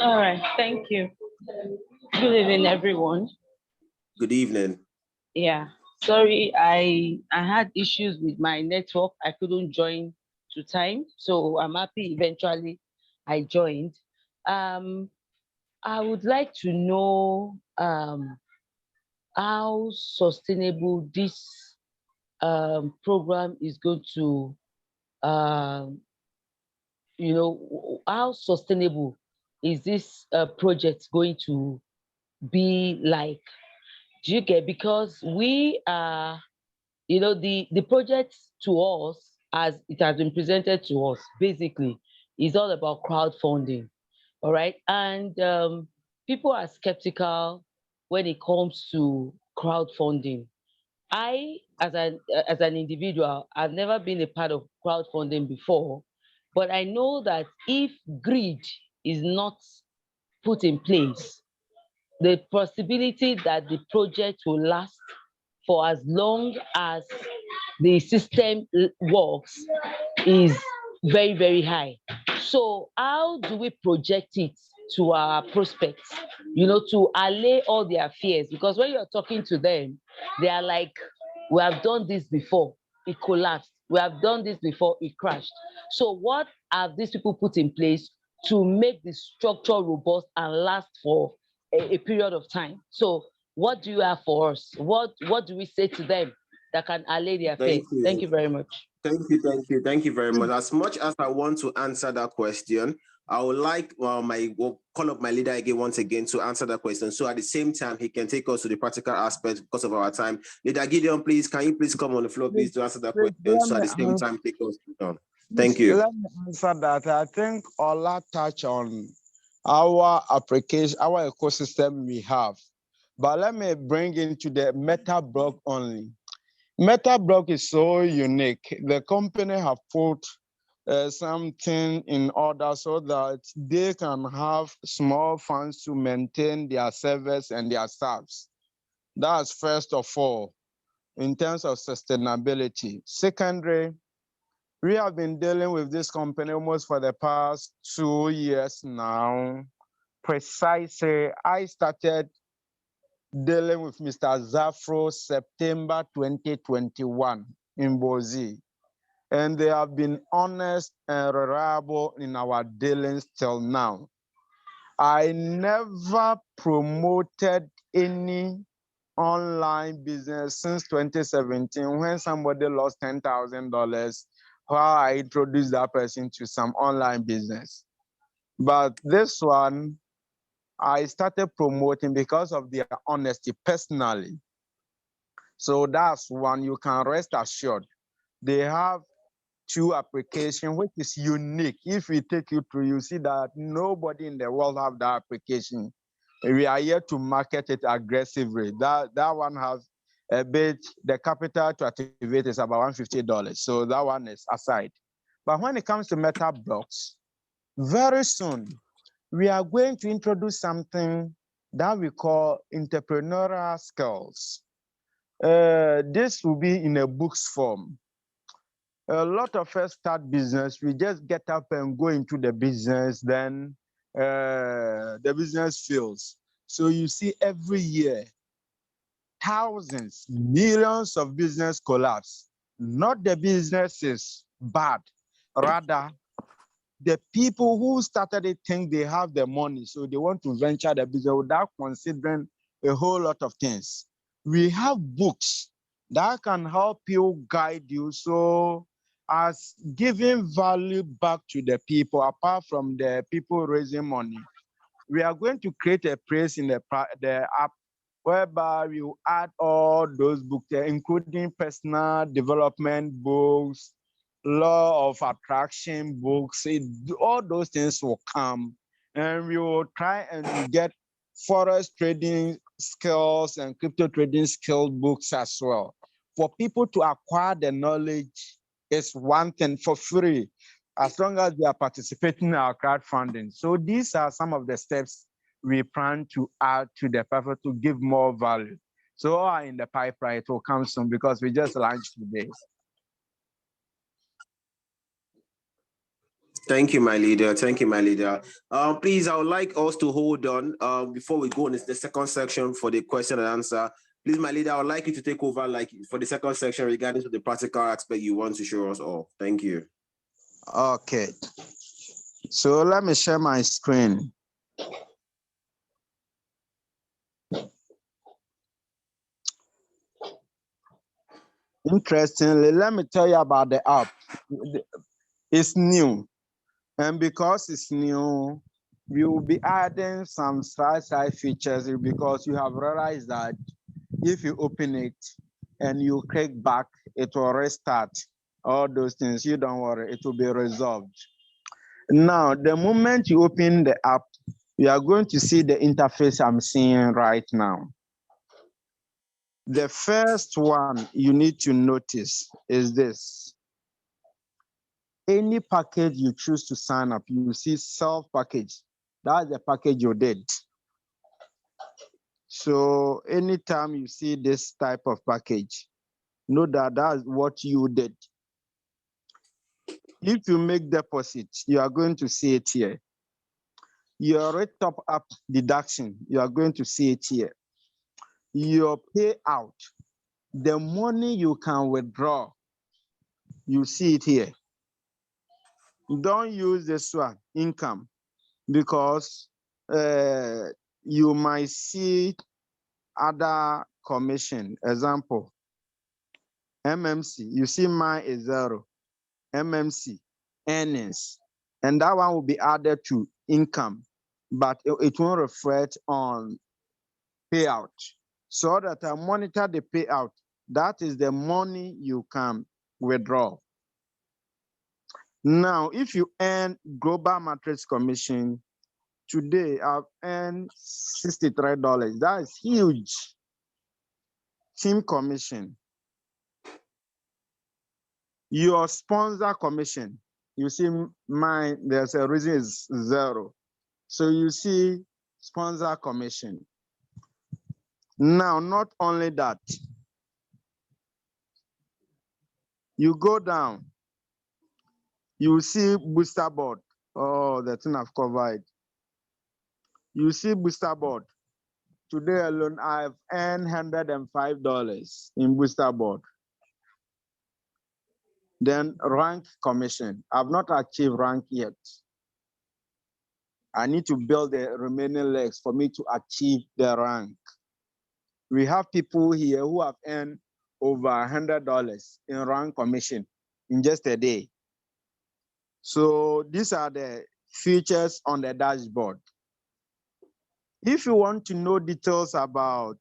All right, thank you. Good evening, everyone. Good evening. Yeah, sorry, I had issues with my network. I couldn't join to time, so I'm happy eventually I joined. I would like to know how sustainable this program is going to, how sustainable is this project going to be like? Do you get? Because we are, the project to us, as it has been presented to us, basically is all about crowdfunding. All right. And people are skeptical when it comes to crowdfunding. I, as an individual, I've never been a part of crowdfunding before, but I know that if greed is not put in place, the possibility that the project will last for as long as the system works is very, very high. So how do we project it to our prospects, to allay all their fears? Because when you're talking to them, they are like, we have done this before, it collapsed. We have done this before, it crashed. So what have these people put in place to make the structure robust and last for a period of time? So what do you have for us? What do we say to them that can allay their fears? Thank you very much. Thank you very much. As much as I want to answer that question, I would like we'll call up my leader again once again to answer that question. So at the same time, he can take us to the practical aspects because of our time. Leader Gideon, please, can you please come on the floor, please, to answer that question? So at the same time, take us down. Thank you. Let me answer that. I think Ola touched on our application, our ecosystem we have. But let me bring into the MetaBlock only. MetaBlock is so unique. The company have put something in order so that they can have small funds to maintain their servers and their staffs. That's first of all, in terms of sustainability. Secondly, we have been dealing with this company almost for the past 2 years now. Precisely, I started dealing with Mr. Zafro September 2021 in Boise. And they have been honest and reliable in our dealings till now. I never promoted any online business since 2017 when somebody lost $10,000 while I introduced that person to some online business. But this one, I started promoting because of their honesty personally. So that's one you can rest assured. They have 2 applications, which is unique. If we take you through, you see that nobody in the world have that application. We are here to market it aggressively. That one has a bit, the capital to activate is about $150. So that one is aside. But when it comes to MetaBlocks, very soon, we are going to introduce something that we call entrepreneurial skills. This will be in a books form. A lot of us start business, we just get up and go into the business, then the business fails. So you see every year, thousands, millions of business collapse. Not the business is bad, rather the people who started it think they have the money, so they want to venture the business without considering a whole lot of things. We have books that can help you, guide you, so as giving value back to the people, apart from the people raising money. We are going to create a place in the app whereby we will add all those books there, including personal development books, law of attraction books, all those things will come. And we will try and get forex trading skills and crypto trading skill books as well. For people to acquire the knowledge is one thing for free, as long as they are participating in our crowdfunding. So these are some of the steps we plan to add to the paper to give more value. So all are in the pipeline, it will come soon because we just launched today. Thank you, my leader. Thank you, my leader. Please, I would like us to hold on before we go on the second section for the question and answer. Please, my leader, I would like you to take over for the second section regarding to the practical aspect you want to show us all. Thank you. Okay. So let me share my screen. Interestingly, let me tell you about the app. It's new. And because it's new, we will be adding some side features because you have realized that if you open it and you click back, it will restart. All those things, you don't worry, it will be resolved. Now, the moment you open the app, you are going to see the interface I'm seeing right now. The first one you need to notice is this. Any package you choose to sign up, you see self package. That's the package you did. So anytime you see this type of package, know that that's what you did. If you make deposit, you are going to see it here. Your top up deduction, you are going to see it here. Your payout, the money you can withdraw, you see it here. Don't use this one, income, because you might see other commission. Example, MMC, you see mine is 0. MMC, earnings, And that one will be added to income, but it won't reflect on payout. So that I monitor the payout, that is the money you can withdraw. Now, if you earn global matrix commission, today I've earned $63. That is huge. Team commission. Your sponsor commission. You see mine, there's a reason is 0. So you see sponsor commission. Now, not only that, you go down, you see booster board. Oh, the thing I've covered. You see booster board. Today alone, I've earned $105 in booster board. Then rank commission. I've not achieved rank yet. I need to build the remaining legs for me to achieve the rank. We have people here who have earned over $100 in rank commission in just a day. So these are the features on the dashboard. If you want to know details about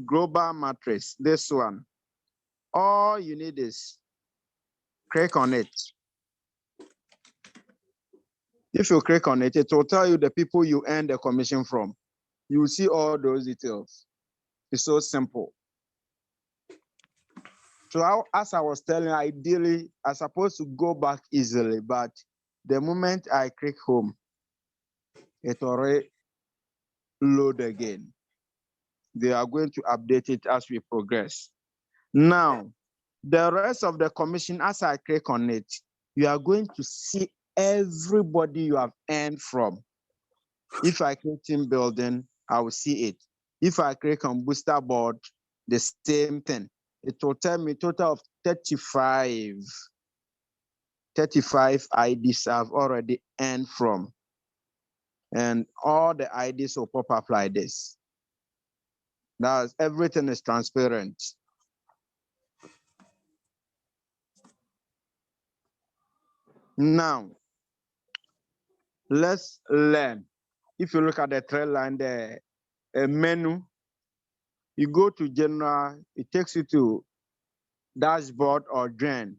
global matrix, this one, all you need is click on it. If you click on it, it will tell you the people you earn the commission from. You will see all those details. It's so simple. So as I was telling you, ideally, I'm supposed to go back easily, but the moment I click home, it already load again. They are going to update it as we progress. Now, the rest of the commission, as I click on it, you are going to see everybody you have earned from. If I click team building, I will see it. If I click on booster board, the same thing. It will tell me total of 35 IDs I've already earned from. And all the IDs will pop up like this. That's everything is transparent. Now, let's learn. If you look at the thread line there, a menu, you go to general, it takes you to dashboard or join.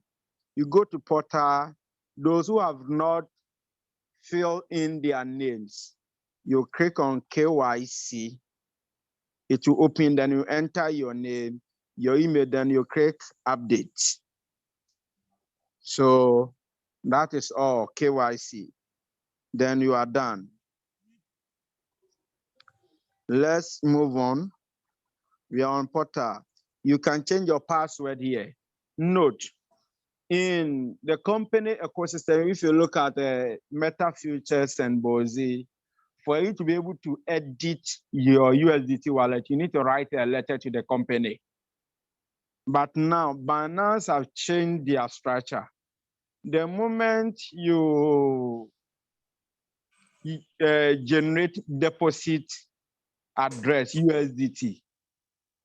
You go to portal, those who have not filled in their names, you click on KYC, it will open, then you enter your name, your email, then you click update. So that is all, KYC. Then you are done. Let's move on. We are on portal. You can change your password here. Note, in the company ecosystem, if you look at Meta Futures and 𝗕𝗁𝘂, for you to be able to edit your USDT wallet, you need to write a letter to the company. But now, Binance have changed their structure. The moment you generate deposit address, USDT,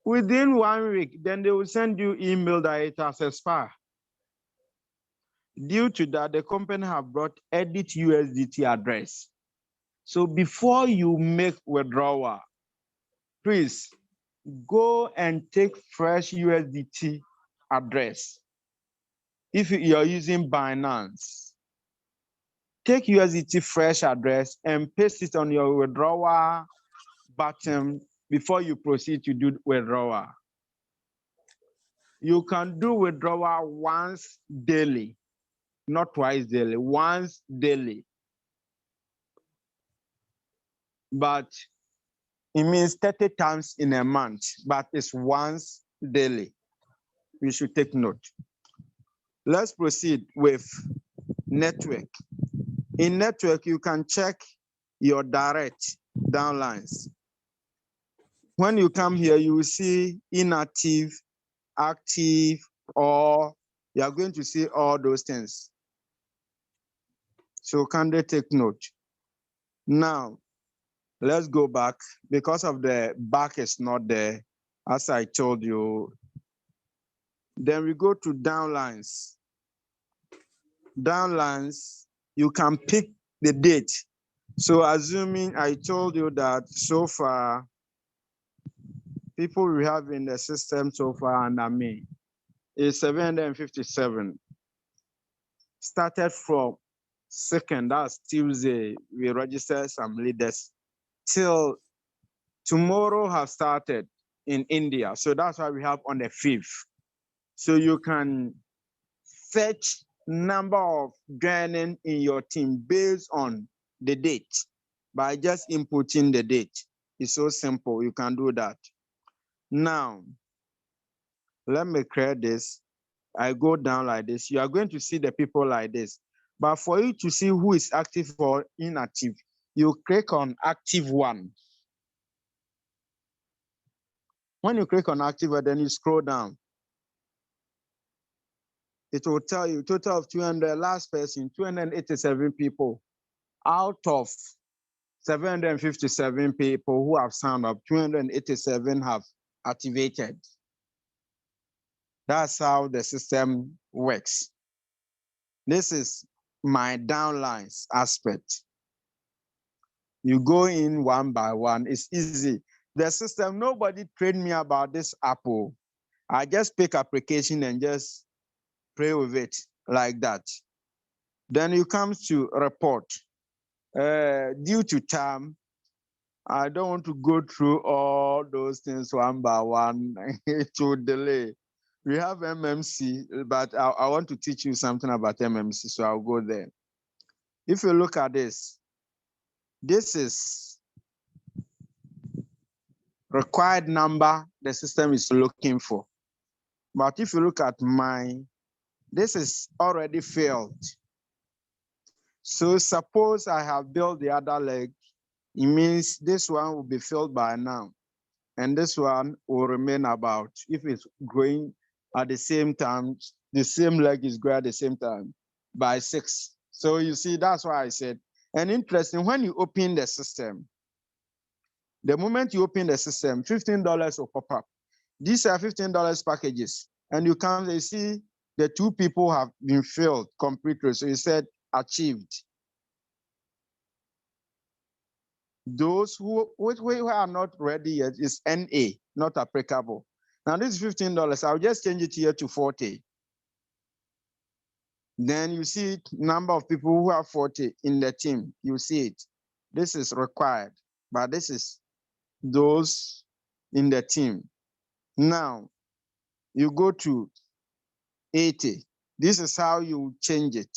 within 1 week, then they will send you email that it has expired. Due to that, the company have brought edit USDT address. So before you make withdrawal, please go and take fresh USDT address. If you're using Binance, take USDT fresh address and paste it on your withdrawal button before you proceed to do withdrawal. You can do withdrawal once daily, not twice daily, once daily. But it means 30 times in a month, but it's once daily. We should take note. Let's proceed with network. In network, you can check your direct downlines. When you come here, you will see inactive, active, or you are going to see all those things. So can they take note? Now, let's go back. Because of the back is not there, as I told you. Then we go to downlines. Downlines, you can pick the date. So assuming I told you that so far, people we have in the system so far under me is 757. Started from 2nd, that's Tuesday, we registered some leaders, till tomorrow have started in India. So that's why we have on the 5th. So you can fetch number of joining in your team based on the date by just inputting the date. It's so simple, you can do that. Now, let me create this. I go down like this. You are going to see the people like this. But for you to see who is active or inactive, you click on active one. When you click on active, then you scroll down. It will tell you total of 200, last person, 287 people out of 757 people who have signed up, 287 have activated. That's how the system works. This is my downlines aspect. You go in one by one, it's easy. The system, nobody trained me about this Apple. I just pick application and just play with it like that. Then you come to report. Due to time, I don't want to go through all those things one by one. It will delay. We have MMC, but I want to teach you something about MMC, so I'll go there. If you look at this is required number the system is looking for. But if you look at mine, this is already filled. So suppose I have built the other leg, it means this one will be filled by now. And this one will remain about, if it's growing at the same time, the same leg is growing at the same time, by 6. So you see, that's why I said, and interesting, when you open the system, the moment you open the system, $15 will pop up. These are $15 packages. And you come, you see the 2 people have been filled completely. So you said achieved. Those who are not ready yet is NA, not applicable. Now this is $15. I'll just change it here to 40. Then you see number of people who have 40 in the team. You see it. This is required, but this is those in the team. Now you go to 80. This is how you change it.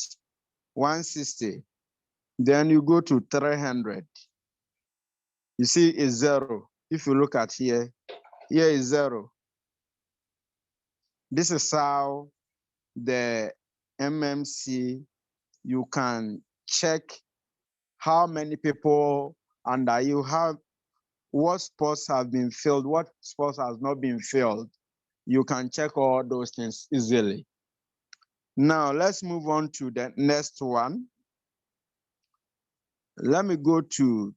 160. Then you go to 300. You see it's 0. If you look at here is 0. This is how the MMC, you can check how many people under you have, what spots have been filled, what spots has not been filled. You can check all those things easily. Now let's move on to the next one. Let me go to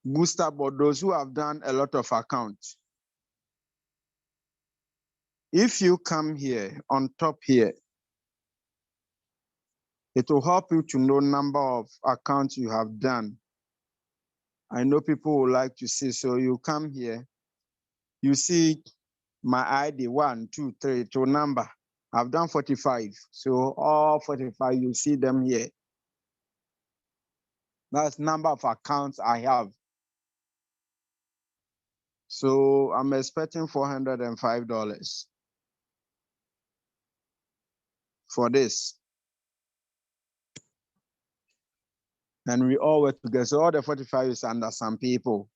booster board, those who have done a lot of accounts. If you come here, on top here, it will help you to know number of accounts you have done. I know people would like to see, so you come here, you see my ID, 1, 2, 3, to number. I've done 45, so all 45, you see them here. That's number of accounts I have. So I'm expecting $405 for this. And we all work together. So all the 45 is under some people.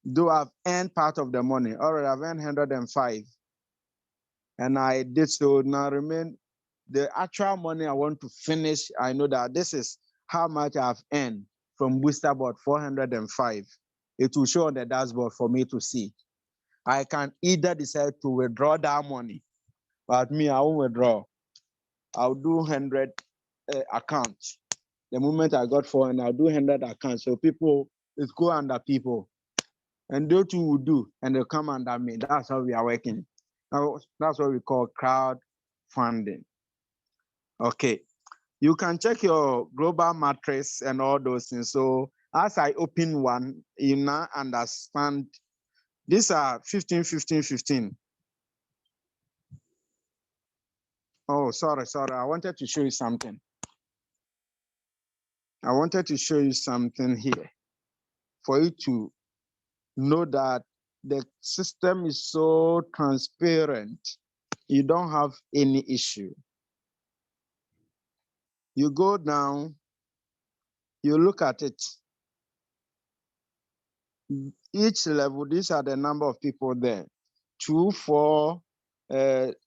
Though I've earned part of the money, already I've earned 105. And I did so. Now remain the actual money I want to finish. I know that this is how much I've earned from booster board, 405. It will show on the dashboard for me to see. I can either decide to withdraw that money, but me, I won't withdraw. I'll do 100 accounts. The moment I got 400, I'll do 100 accounts. So people, it go under people. And those two will do, and they'll come under me. That's how we are working. Now, that's what we call crowdfunding. Okay. You can check your global matrix and all those things. So as I open one, you now understand. These are 15, 15, 15. Oh, sorry. I wanted to show you something. I wanted to show you something here for you to know that the system is so transparent. You don't have any issue. You go down, you look at it. Each level, these are the number of people there. 2, 4,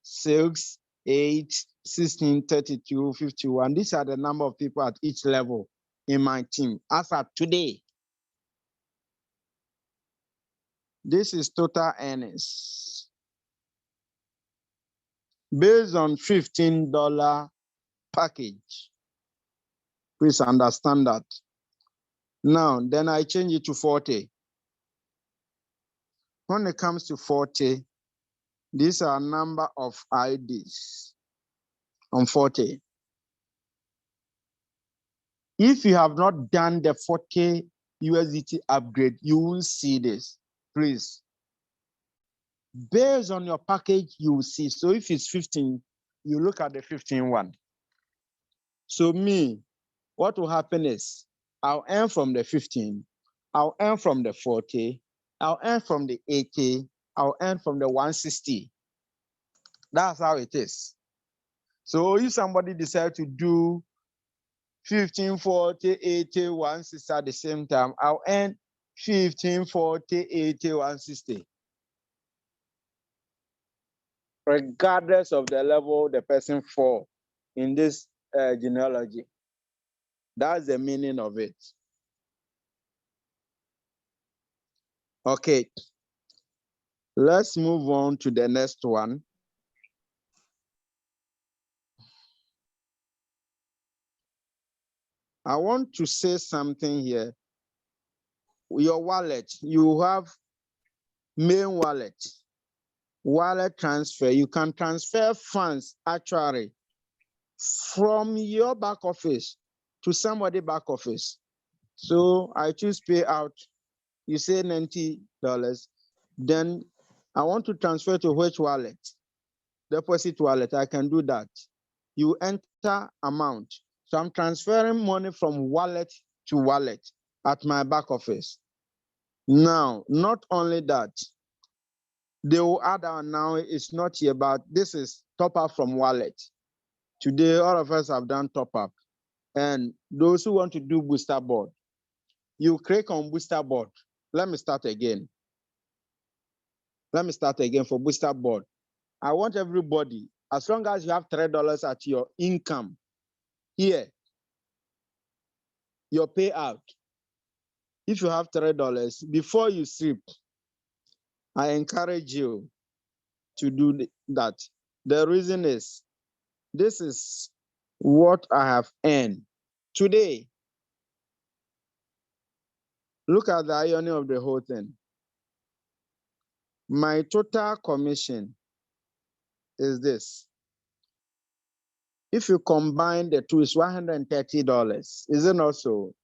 6, 8, 16, 32, 51. These are the number of people at each level in my team. As of today, this is total earnings. Based on $15 package. Please understand that. Now, then I change it to 40. When it comes to 40, these are number of IDs on 40. If you have not done the 40 USDT upgrade, you will see this. Please. Based on your package, you will see. So if it's 15, you look at the 15 one. So me, what will happen is I'll earn from the 15, I'll earn from the 40, I'll earn from the 80, I'll earn from the 160. That's how it is. So if somebody decides to do 15, 40, 80, 160 at the same time, I'll earn 15, 40, 80, 160. Regardless of the level the person fall in this genealogy. That's the meaning of it. Okay. Let's move on to the next one. I want to say something here. Your wallet, you have main wallet, wallet transfer. You can transfer funds actually from your back office to somebody back office. So I choose payout. You say $90. Then I want to transfer to which wallet? Deposit wallet. I can do that. You enter amount. So I'm transferring money from wallet to wallet at my back office. Now, not only that, they will add on now, it's not here, but this is top up from wallet. Today, all of us have done top up. And those who want to do booster board, you click on booster board. Let me start again. Let me start again for booster board. I want everybody, as long as you have $3 at your income, here, your payout. If you have $3, before you sleep, I encourage you to do that. The reason is, this is what I have earned. Today, look at the irony of the whole thing. My total commission is this. If you combine the two, it's $130. Is it not so?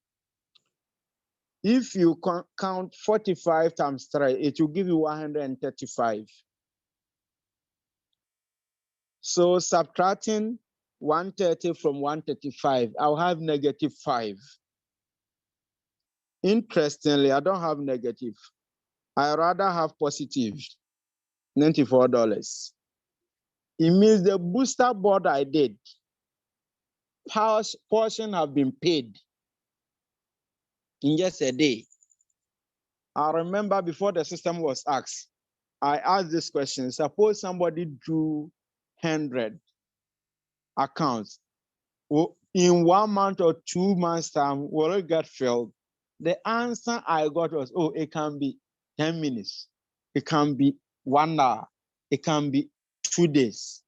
If you count 45 times 3, it will give you 135. So subtracting 130 from 135, I'll have -5. Interestingly, I don't have negative. I rather have positive, $94. It means the booster board I did, portion have been paid in just a day. I remember before the system was asked, I asked this question: suppose somebody drew 100 accounts. In 1 month or 2 months' time, will it get filled? The answer I got was, oh, it can be 10 minutes. It can be 1 hour. It can be 2 days,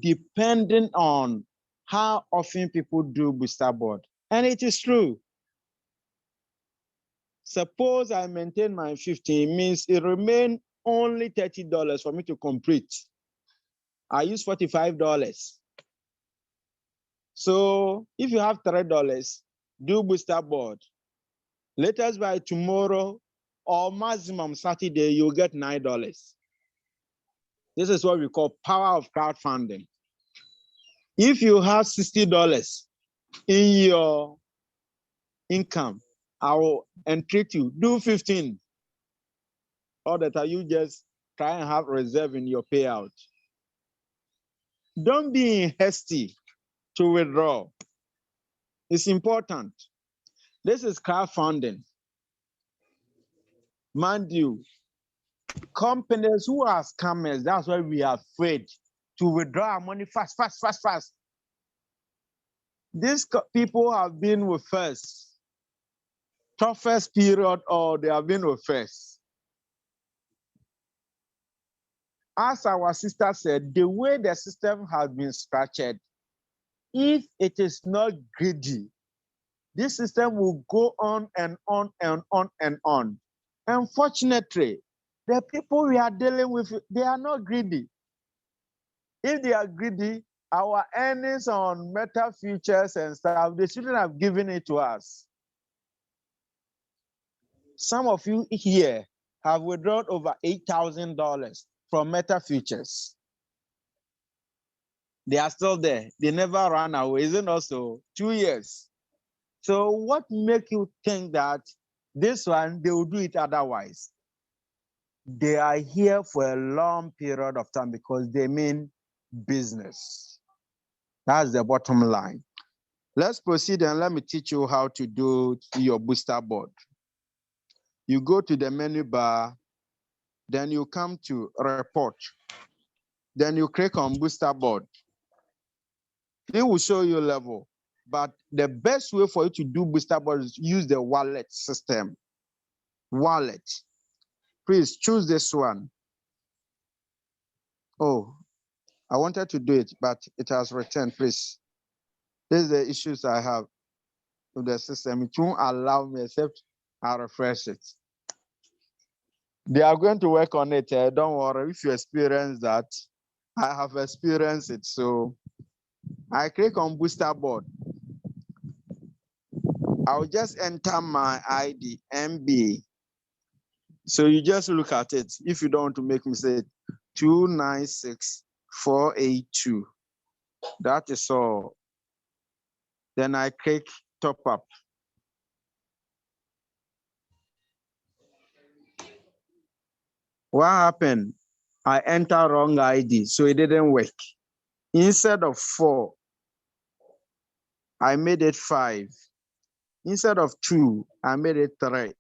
depending on how often people do booster board. And it is true. Suppose I maintain my 15, means it remains only $30 for me to complete. I use $45. So if you have $3, do booster board. Latest by tomorrow or maximum Saturday, you'll get $9. This is what we call power of crowdfunding. If you have $60 in your income, I will entreat you, do 15. Or that you just try and have reserve in your payout. Don't be hasty to withdraw. It's important. This is crowdfunding. Mind you, companies who are scammers, that's why we are afraid to withdraw our money fast. These people have been with us, toughest period, or they have been with us. As our sister said, the way the system has been structured, if it is not greedy, this system will go on and on and on and on. Unfortunately, the people we are dealing with, they are not greedy. If they are greedy, our earnings on metal futures and stuff, they shouldn't have given it to us. Some of you here have withdrawn over $8,000 from metal futures. They are still there. They never ran away. Isn't also 2 years. So what makes you think that this one, they will do it otherwise? They are here for a long period of time because they mean business. That's the bottom line. Let's proceed and let me teach you how to do your booster board. You go to the menu bar, then you come to report. Then you click on booster board. It will show you level. But the best way for you to do booster board is use the wallet system. Wallet. Please choose this one. Oh, I wanted to do it, but it has returned. Please. These are the issues I have with the system. It won't allow me except I refresh it. They are going to work on it. Don't worry. If you experience that, I have experienced it. So I click on booster board. I'll just enter my ID, MB. So you just look at it. If you don't want to make mistake, 296482. That is all. Then I click top up. What happened? I enter wrong ID, so it didn't work. Instead of 4, I made it 5. Instead of 2, I made it 3.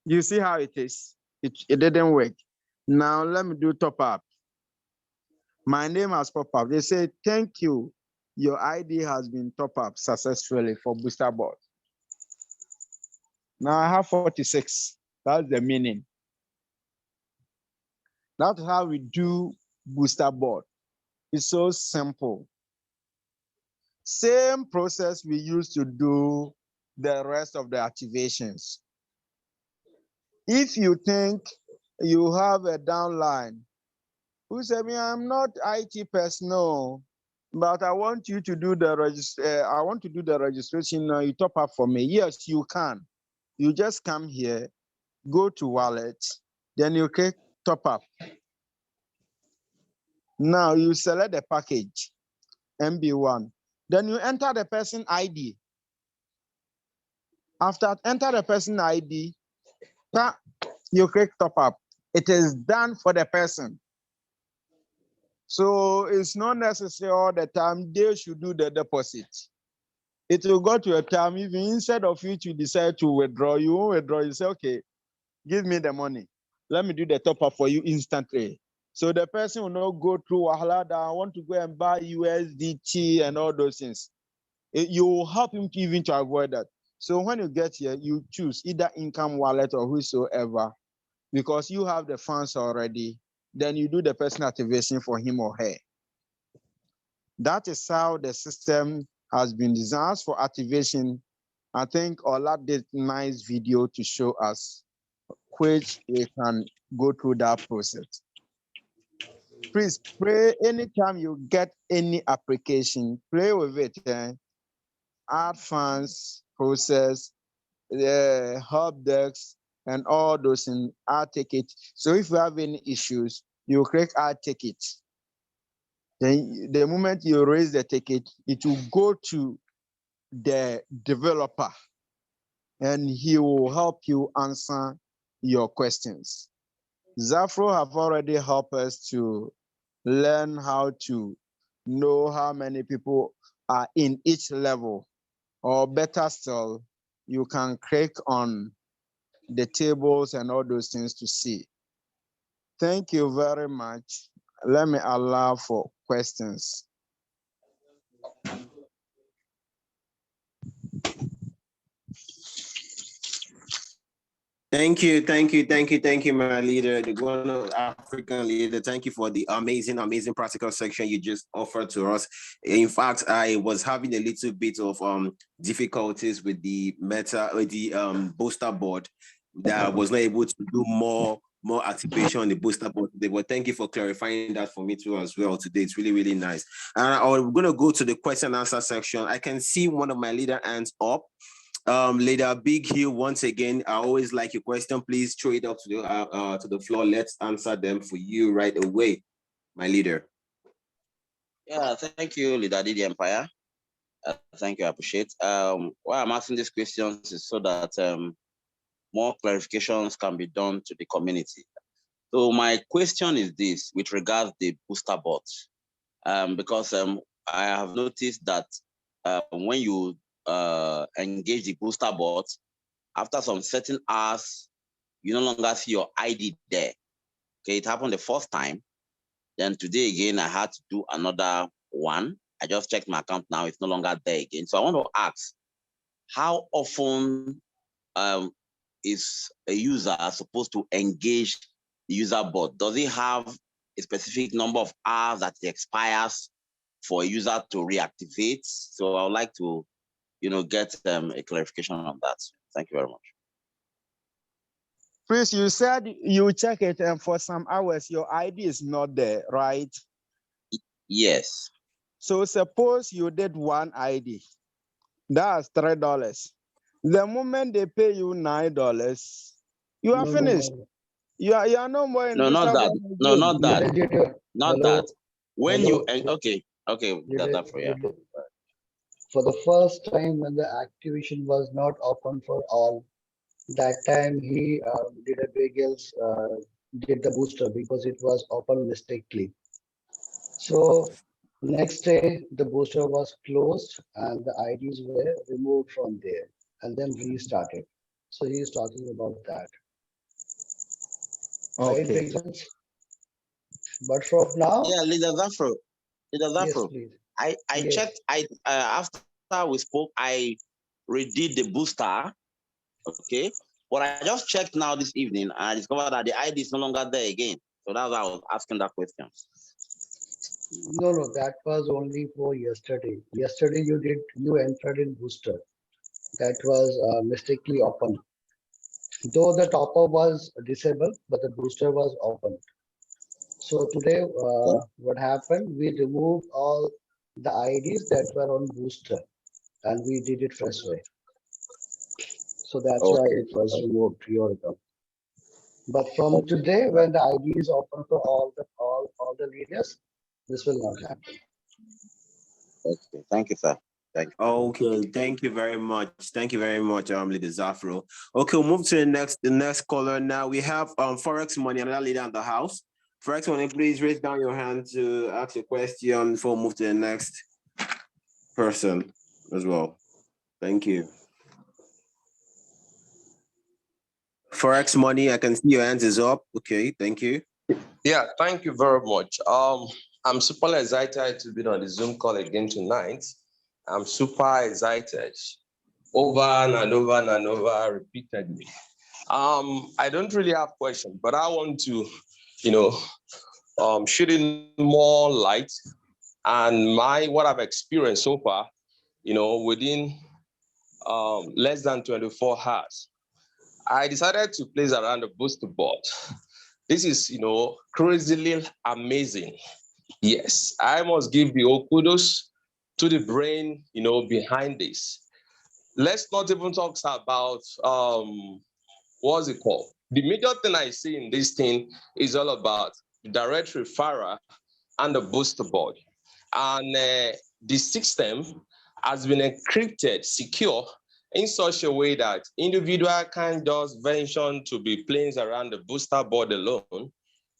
You see how it is? It didn't work. Now let me do top up. My name has popped up. They say, thank you. Your ID has been top up successfully for booster board. Now I have 46. That's the meaning. That's how we do booster board. It's so simple. Same process we used to do the rest of the activations. If you think you have a downline, who said, I'm not IT personnel, but I want you to do the I want to do the registration. You top up for me. Yes, you can. You just come here, go to wallet, then you click top up. Now you select the package, MB1. Then you enter the person ID. After enter the person ID, you click top up. It is done for the person. So it's not necessary all the time they should do the deposit. It will go to a time, even instead of you to decide to withdraw, you won't withdraw. You say, okay, give me the money. Let me do the top up for you instantly. So the person will not go through wahala that I want to go and buy USDT and all those things. You will help him even to avoid that. So when you get here, you choose either income wallet or whosoever, because you have the funds already. Then you do the person activation for him or her. That is how the system has been designed for activation. I think Ola did a nice video to show us, which we can go through that process. Please pray anytime you get any application, play with it. Add funds, process, the help desk, and all those in our ticket. So if you have any issues, you click our ticket. Then the moment you raise the ticket, it will go to the developer and he will help you answer your questions. Zafro have already helped us to learn how to know how many people are in each level, or better still, you can click on the tables and all those things to see. Thank you very much. Let me allow for questions. Thank you, my leader, the one of African leader. Thank you for the amazing practical section you just offered to us. In fact, I was having a little bit of difficulties with the booster board, that I was not able to do more activation on the booster board today. But thank you for clarifying that for me too as well today. It's really, really nice. And I'm going to go to the question and answer section. I can see one of my leader hands up. Leader Big Hill, once again, I always like your question. Please throw it up to the floor. Let's answer them for you right away, my leader. Yeah, thank you, Leader 𝗕𝗂𝘀𝗹𝘀. Thank you, I appreciate. Why I'm asking these questions is so that more clarifications can be done to the community. So my question is this, with regards to the booster bot, because I have noticed that when you engage the booster bot, after some certain hours, you no longer see your ID there. Okay, it happened the first time. Then today again, I had to do another one. I just checked my account now, it's no longer there again. So I want to ask, how often is a user supposed to engage the user bot? Does it have a specific number of hours that it expires for a user to reactivate? So I would like to, get a clarification on that. Thank you very much. Please, you said you check it and for some hours your ID is not there, right? Yes. So suppose you did one ID, that's $3. The moment they pay you $9, you are finished. No. You are no more in No, not that. No, not that. Not Hello? that. When Hello? okay, that's for you. For the first time when the activation was not open for all, that time he did a did the booster because it was open mistakenly. So next day the booster was closed and the IDs were removed from there and then restarted. So he is talking about that. Okay. Right, Vincent? But from now, Yeah, Leader Zafro. yes, please. I Yes. checked. After we spoke, I redid the booster. Okay, but I just checked now this evening and I discovered that the ID is no longer there again. So that's why I was asking that question. No, that was only for yesterday. Yesterday you entered in booster. That was mistakenly open. Though the topper was disabled, but the booster was open. So today, what happened? We removed all the IDs that were on booster, and we did it fresh way. So that's why it was removed your account. But from today, when the ID is open for all the leaders, this will not happen. Okay, thank you, sir. Thank you. Okay, thank you very much. Thank you very much, Leader Zafro. Okay, we'll move to the next caller now. We have Forex Money, another leader in the house. Forex Money, please raise down your hand to ask a question before we move to the next person as well. Thank you. Forex Money, I can see your hands is up. Okay, thank you. Yeah, thank you very much. I'm super excited to be on the Zoom call again tonight. I'm super excited over and over repeatedly. I don't really have questions, but I want to, shed in more light and what I've experienced so far, within less than 24 hours. I decided to place around the booster board. This is, crazily amazing. Yes, I must give the kudos to the brain, behind this. Let's not even talk about what's it called? The major thing I see in this thing is all about the direct referral and the booster board. And the system has been encrypted, secure, in such a way that individual can just venture to be playing around the booster board alone.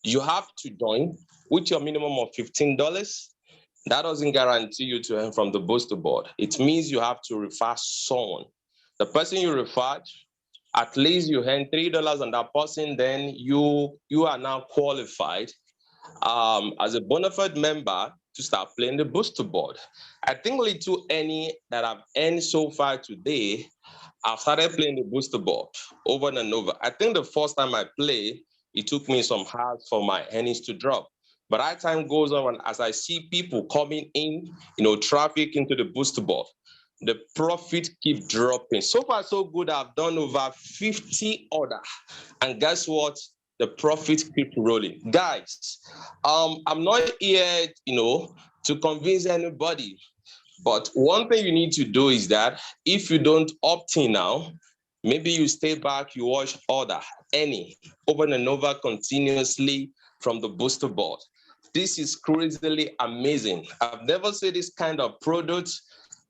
You have to join with your minimum of $15. That doesn't guarantee you to earn from the booster board. It means you have to refer someone. The person you referred, at least you earn $3 on that person, then you are now qualified as a bona fide member to start playing the booster board. I think only any that I've earned so far today, I've started playing the booster board over and over. I think the first time I played, it took me some hours for my earnings to drop. But as time goes on, as I see people coming in, traffic into the booster board, the profit keep dropping. So far, so good. I've done over 50 orders. And guess what? The profit keep rolling. Guys, I'm not here, to convince anybody. But one thing you need to do is that if you don't opt in now, maybe you stay back, you watch order over and over continuously from the booster board. This is crazily amazing. I've never seen this kind of product.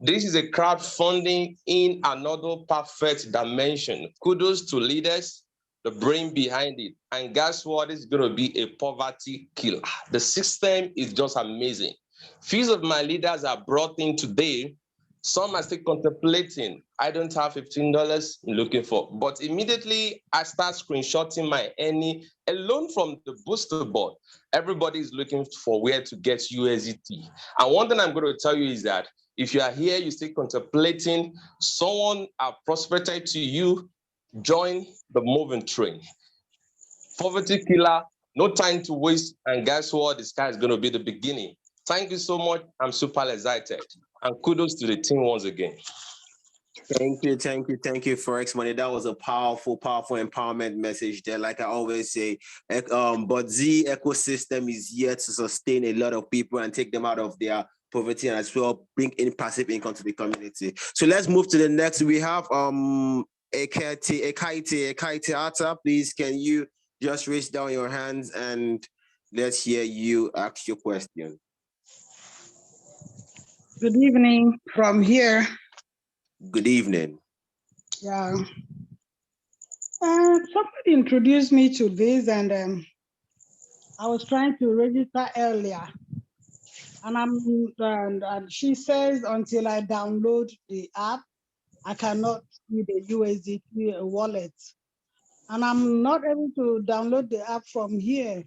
This is a crowdfunding in another perfect dimension. Kudos to leaders, the brain behind it. And guess what? It's going to be a poverty killer. The system is just amazing. Few of my leaders are brought in today. Some are still contemplating. I don't have $15 I'm looking for. But immediately I start screenshotting my earning alone from the booster board. Everybody is looking for where to get USDT. And one thing I'm going to tell you is that if you are here, you're still contemplating, someone has prospected to you, join the moving train. Poverty killer, no time to waste. And guess what? The sky is going to be the beginning. Thank you so much. I'm super excited. And kudos to the team once again. Thank you, Forex Money. That was a powerful empowerment message there. Like I always say, but the ecosystem is here to sustain a lot of people and take them out of their poverty and as well bring in passive income to the community. So let's move to the next. We have 𝗕𝗂𝘀𝗋𝗕𝗂𝘀𝗋 Ata. Please, can you just raise down your hands and let's hear you ask your question. Good evening from here. Good evening. Yeah. Somebody introduced me to this and I was trying to register earlier. And she says until I download the app, I cannot see the USDT wallet. And I'm not able to download the app from here.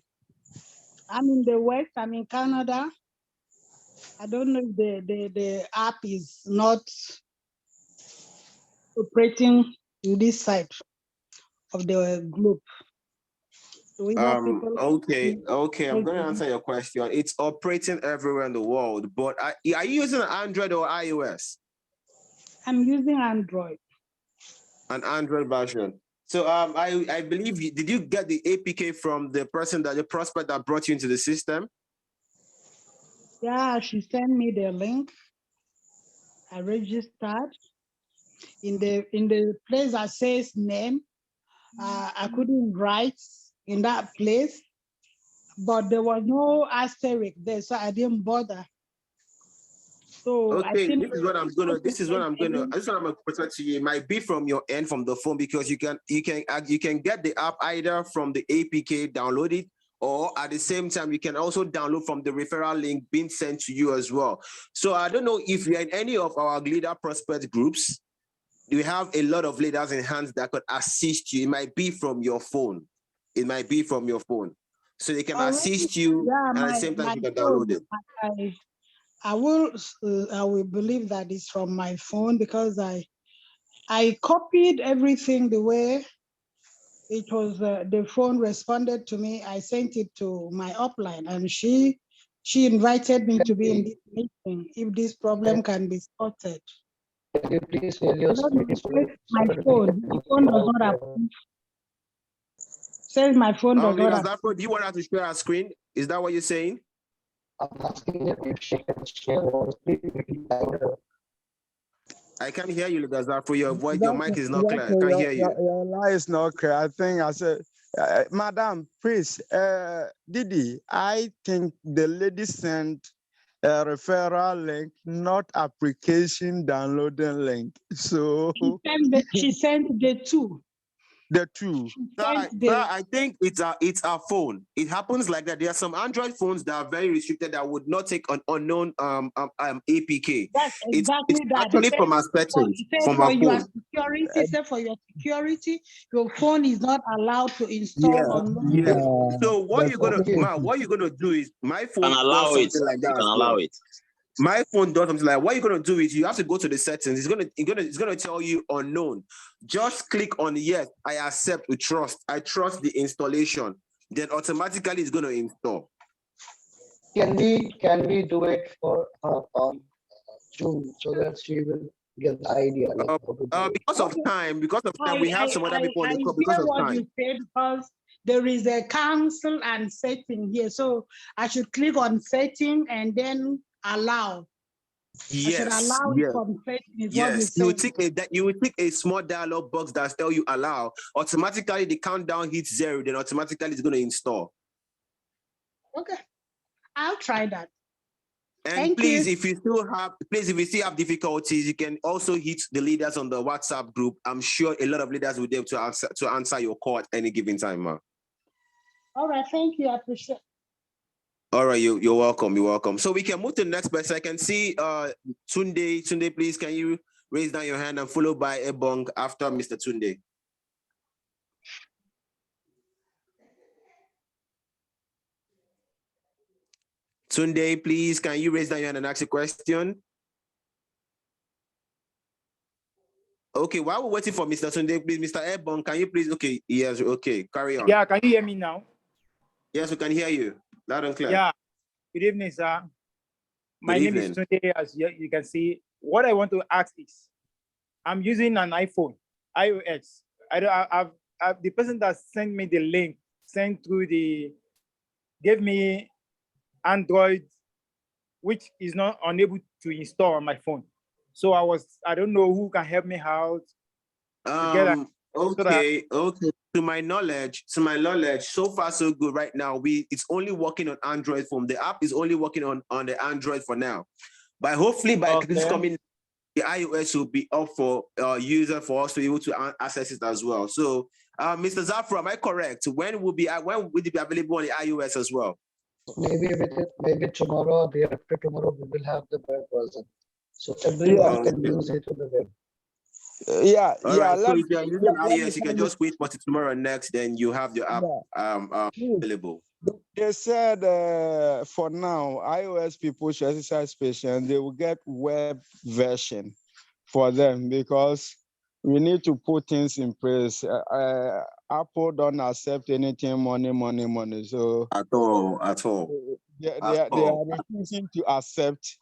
I'm in the West, I'm in Canada. I don't know if the app is not operating in this side of the globe. Do we have people? Okay, I'm going to answer your question. It's operating everywhere in the world, but are you using Android or iOS? I'm using Android. An Android version. So I believe did you get the APK from the prospect that brought you into the system? Yeah, she sent me the link. I registered. In the place that says name, I couldn't write in that place, but there was no asterisk there, so I didn't bother. So okay, this is what I'm gonna present to you. It might be from your end, from the phone, because you can get the app either from the APK, download it, or at the same time you can also download from the referral link being sent to you as well. So I don't know if you're in any of our leader prospect groups. We have a lot of leaders in hands that could assist you. It might be from your phone. So they can assist you, and at the same time you can download it. I will believe that it's from my phone because I copied everything the way it was. The phone responded to me. I sent it to my upline, and she invited me to be in this meeting if this problem can be sorted. Can you please share your screen? My phone does not approve. says my phone does Leader not. Zafro, do you want us to share our screen? Is that what you're saying? I'm asking if she can share our screen. I can't hear you, Leader Zafro. Your voice, your mic is not clear. I Exactly, can't hear you. your line is not clear. I think I said, Madam, please, Didi, I think the lady sent a referral link, not application downloading link. So She sent the two. the two. I think it's a phone. It happens like that. There are some Android phones that are very restricted that would not take an unknown APK. That's exactly it's that. actually from our settings, from our phone. For your security, your phone is not allowed to install unknown. Yeah. So what you're gonna do is my phone does something like that. You can allow it. My phone does something like what you're gonna do is you have to go to the settings. It's gonna tell you unknown. Just click on yes, I accept with trust. I trust the installation. Then automatically it's gonna install. Can we do it for June so that she will get the idea? Like, because of time, we have some other people on the call because of time. You said because there is a cancel and setting here, so I should click on setting and then allow. Yes. I should allow it from setting. Yes. You will tick a small dialog box that tell you allow. Automatically the countdown hits 0. Then automatically it's going to install. Okay, I'll try that. And please, if you still have difficulties, you can also hit the leaders on the WhatsApp group. I'm sure a lot of leaders will be able to answer your call at any given time, ma. All right, thank you. I appreciate it. All right, you're welcome. You're welcome. So we can move to the next person. I can see Tunde. Tunde, please, can you raise down your hand and followed by Ebong after Mr. Tunde? Tunde, please, can you raise down your hand and ask a question? Okay, while we're waiting for Mr. Tunde, please, Mr. Ebong, can you please, okay, yes, okay, carry on. Yeah, can you hear me now? Yes, we can hear you, loud and clear. Yeah, good evening, sir. My name is Tunde, as you can see. What I want to ask is, I'm using an iPhone, iOS. The person that sent me the link, gave me Android, which is not unable to install on my phone. So I don't know who can help me out. Okay. To my knowledge, so far so good right now. It's only working on Android phone. The app is only working on the Android for now. But hopefully by this coming, the iOS will be up for user for us to be able to access it as well. So Mr. Zafro, am I correct? When will it be available on the iOS as well? Maybe tomorrow or the after tomorrow we will have the web version. So everyone can use it on the web. So if you're using iOS, you can just wait for tomorrow next, then you have your app available. They said for now, iOS people should exercise patience. They will get web version for them because we need to put things in place. Apple don't accept anything money. So at all. They are refusing to accept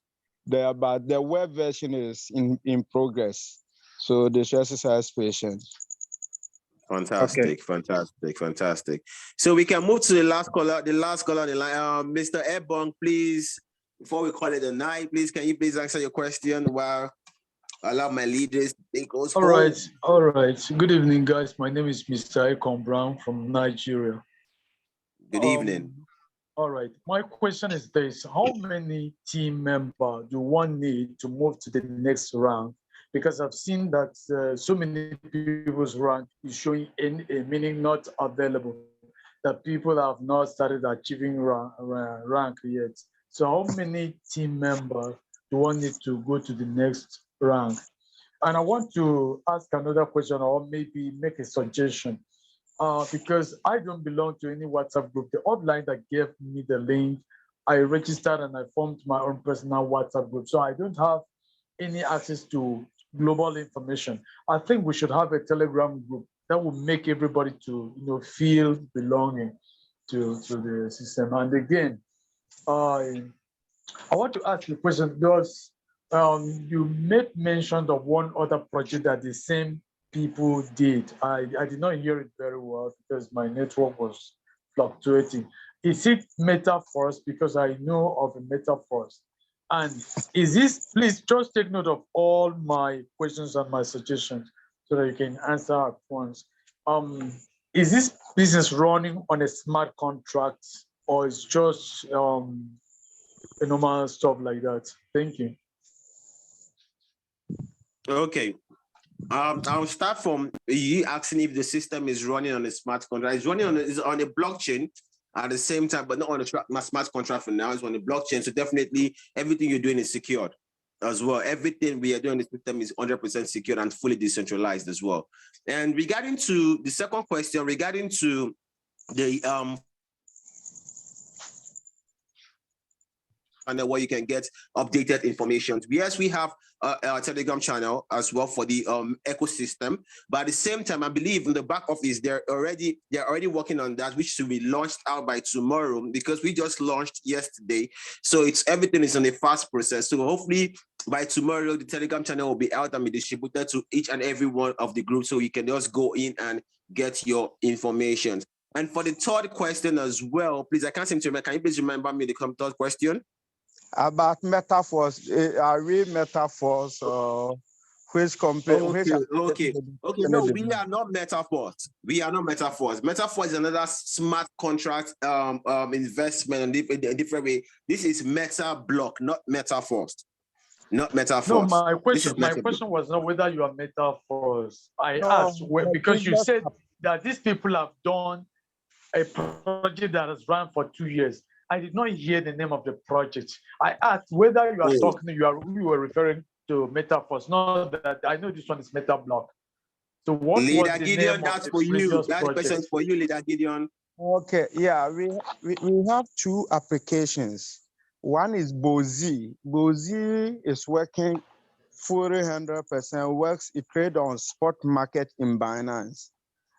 but the web version is in progress. So they should exercise patience. Fantastic. So we can move to the last caller on the line. Mr. Ebong, please, before we call it a night, please, can you please answer your question while I allow my leaders to take us home? All right. Good evening, guys. My name is Mr. 𝗕𝗂𝘀𝗵𝗀 from Nigeria. Good evening. All right. My question is this: how many team members do one need to move to the next round? Because I've seen that so many people's rank is showing meaning not available, that people have not started achieving rank yet. So how many team members do one need to go to the next rank? And I want to ask another question or maybe make a suggestion. Because I don't belong to any WhatsApp group. The hotline that gave me the link, I registered and I formed my own personal WhatsApp group. So I don't have any access to global information. I think we should have a Telegram group that will make everybody to feel belonging to the system. And again, I want to ask you a question because you made mention of one other project that the same people did. I did not hear it very well because my network was fluctuating. Is it metaphors? Because I know of a metaphors. And is this, please just take note of all my questions and my suggestions so that you can answer at once. Is this business running on a smart contract or it's just a normal stuff like that? Thank you. Okay. I'll start from you asking if the system is running on a smart contract. It's running on a blockchain at the same time, but not on a smart contract for now. It's on the blockchain. So definitely everything you're doing is secured as well. Everything we are doing in the system is 100% secured and fully decentralized as well. And regarding to the second question, regarding to the and where you can get updated information. Yes, we have a Telegram channel as well for the ecosystem, but at the same time, I believe in the back office they're already working on that, which should be launched out by tomorrow because we just launched yesterday. So everything is on a fast process. So hopefully by tomorrow the Telegram channel will be out and be distributed to each and every one of the groups, so you can just go in and get your information. And for the third question as well, please, I can't seem to remember. Can you please remember me the third question? About metaphors, are we metaphors or which compare? Okay. No, we are not metaphors. We are not metaphors. Metaphor is another smart contract investment in a different way. This is MetaBlock, not metaphors. Not metaphors. No, my question was not whether you are metaphors. I asked because you said that these people have done a project that has run for 2 years. I did not hear the name of the project. I asked whether you are we were referring to metaphors. Not that I know this one is MetaBlock. So what Leader was the Gideon, name that's of for the you. That project? question is for you, Leader Gideon. Okay, yeah, we have two applications. One is 𝗕𝗁𝘁. 𝗕𝗁𝘁 is working fully 100%, it trades on spot market in Binance.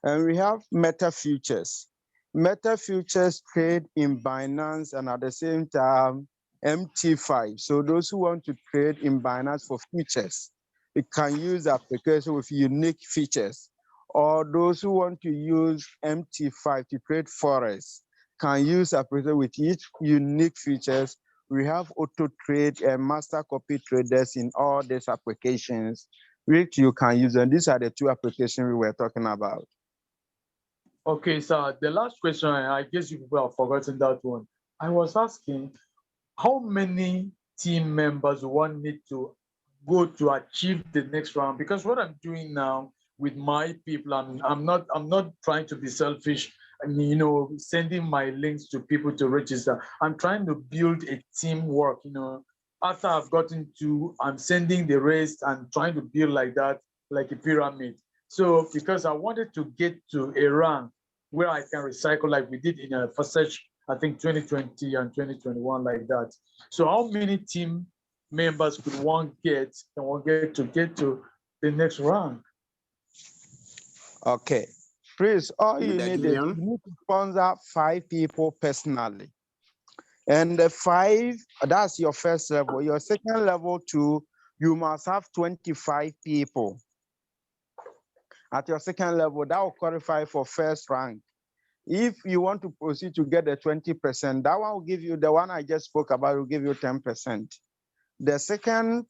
And we have Meta Futures. Meta Futures trade in Binance and at the same time MT5. So those who want to trade in Binance for futures, it can use the application with unique features. Or those who want to use MT5 to trade Forex can use application with each unique features. We have auto trade and master copy traders in all these applications, which you can use. And these are the two applications we were talking about. Okay, so the last question, I guess you people have forgotten that one. I was asking how many team members one need to go to achieve the next round? Because what I'm doing now with my people, I'm not trying to be selfish and sending my links to people to register. I'm trying to build a teamwork. After I've gotten to, I'm sending the rest and trying to build like that, like a pyramid. So because I wanted to get to a rank where I can recycle like we did in a first search, I think 2020 and 2021 like that. So how many team members could one get to get to the next rank? Okay, please, all you need is you need to sponsor 5 people personally. And the 5, that's your first level. Your second level 2, you must have 25 people. At your second level, that will qualify for first rank. If you want to proceed to get the 20%, that one will give you, the one I just spoke about will give you 10%. The second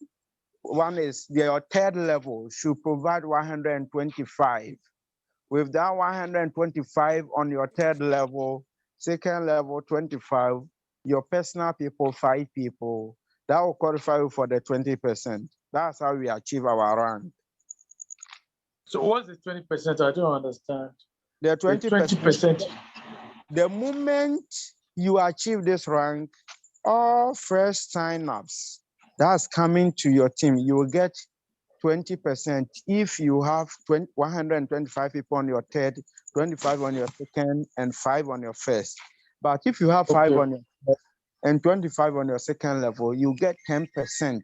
one is your third level should provide 125. With that 125 on your third level, second level 25, your personal people 5 people, that will qualify you for the 20%. That's how we achieve our rank. So what's the 20%? I don't understand. The 20%. The moment you achieve this rank, all fresh signups that's coming to your team, you will get 20% if you have 125 people on your third, 25 on your second, and 5 on your first. But if you have 5 on your first and 25 on your second level, you get 10%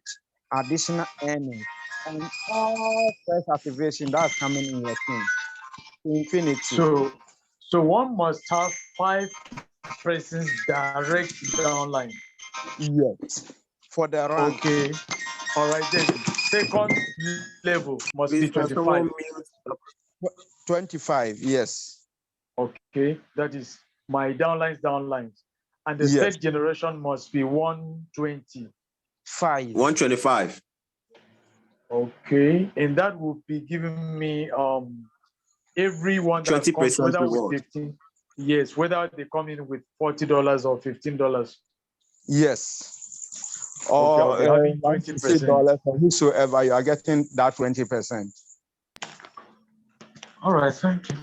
additional earnings on all first activation that's coming in your team. Infinity. So one must have 5 persons direct downline. Yes, for the rank. Okay. All right, then second level must be 25. 25, yes. Okay, that is my downlines. And the Yes. third generation must be 120. 125. Okay, and that will be giving me everyone that comes, 20% whether with reward. 15, yes, whether they come in with $40 or $15. Yes. Okay, I'll Or be having 20%. $60 for whosoever, you are getting that 20%. All right, thank you.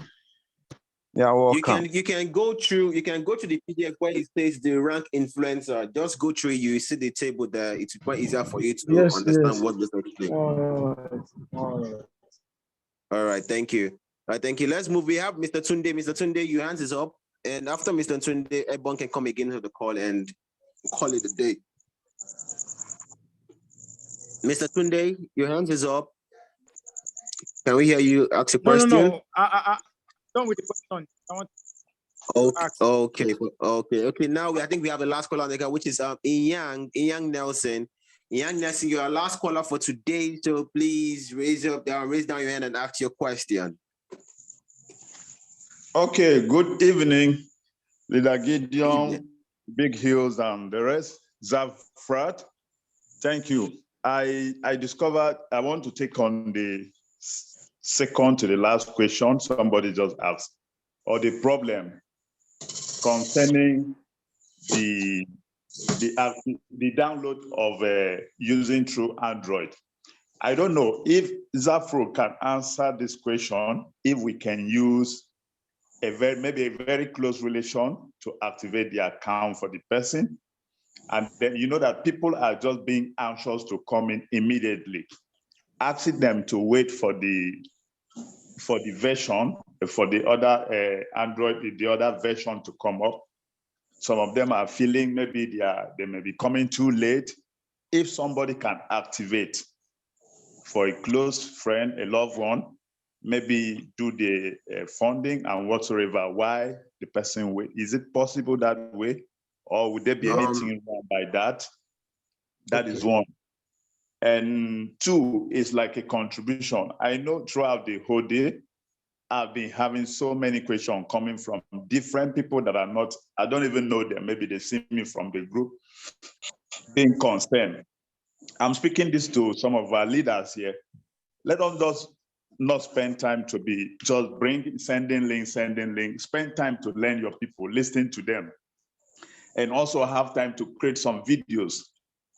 Yeah, welcome. You can go through the PDF where it says the rank influencer. Just go through it, you see the table there. It's quite easier for you to understand what this is. All right. All right, thank you. All right, thank you. Let's move. We have Mr. Tunde. Mr. Tunde, your hands is up. And after Mr. Tunde, everyone can come again to the call and call it a day. Mr. Tunde, your hands is up. Can we hear you ask a question? No. I done with the question. I want Okay. Now I think we have the last caller on the call, which is Inyang Nelson. Inyang Nelson, you're our last caller for today. So please raise down your hand and ask your question. Okay, good evening, Leader Gideon, Big Hills, and the rest. Zafrat, thank you. I discovered I want to take on the second to the last question somebody just asked, or the problem concerning the download of using through Android. I don't know if Zafro can answer this question, if we can use maybe a very close relation to activate the account for the person. And then you know that people are just being anxious to come in immediately. Asking them to wait for the version, for the other Android, the other version to come up. Some of them are feeling maybe they may be coming too late. If somebody can activate for a close friend, a loved one, maybe do the funding and whatsoever, why the person wait. Is it possible that way? Or would there be anything wrong by that? That is one. And two is like a contribution. I know throughout the whole day, I've been having so many questions coming from different people that are not, I don't even know them. Maybe they see me from the group being concerned. I'm speaking this to some of our leaders here. Let us just not spend time to be just sending links. Spend time to learn your people, listen to them. And also have time to create some videos.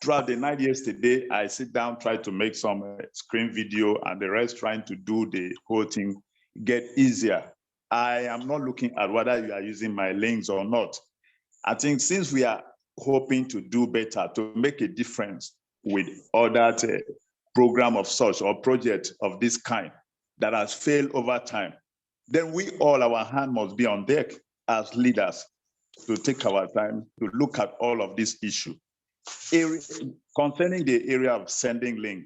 Throughout the night yesterday, I sit down, try to make some screen video, and the rest trying to do the whole thing get easier. I am not looking at whether you are using my links or not. I think since we are hoping to do better, to make a difference with other program of such or project of this kind that has failed over time, then we all, our hand must be on deck as leaders to take our time to look at all of this issue. Concerning the area of sending link,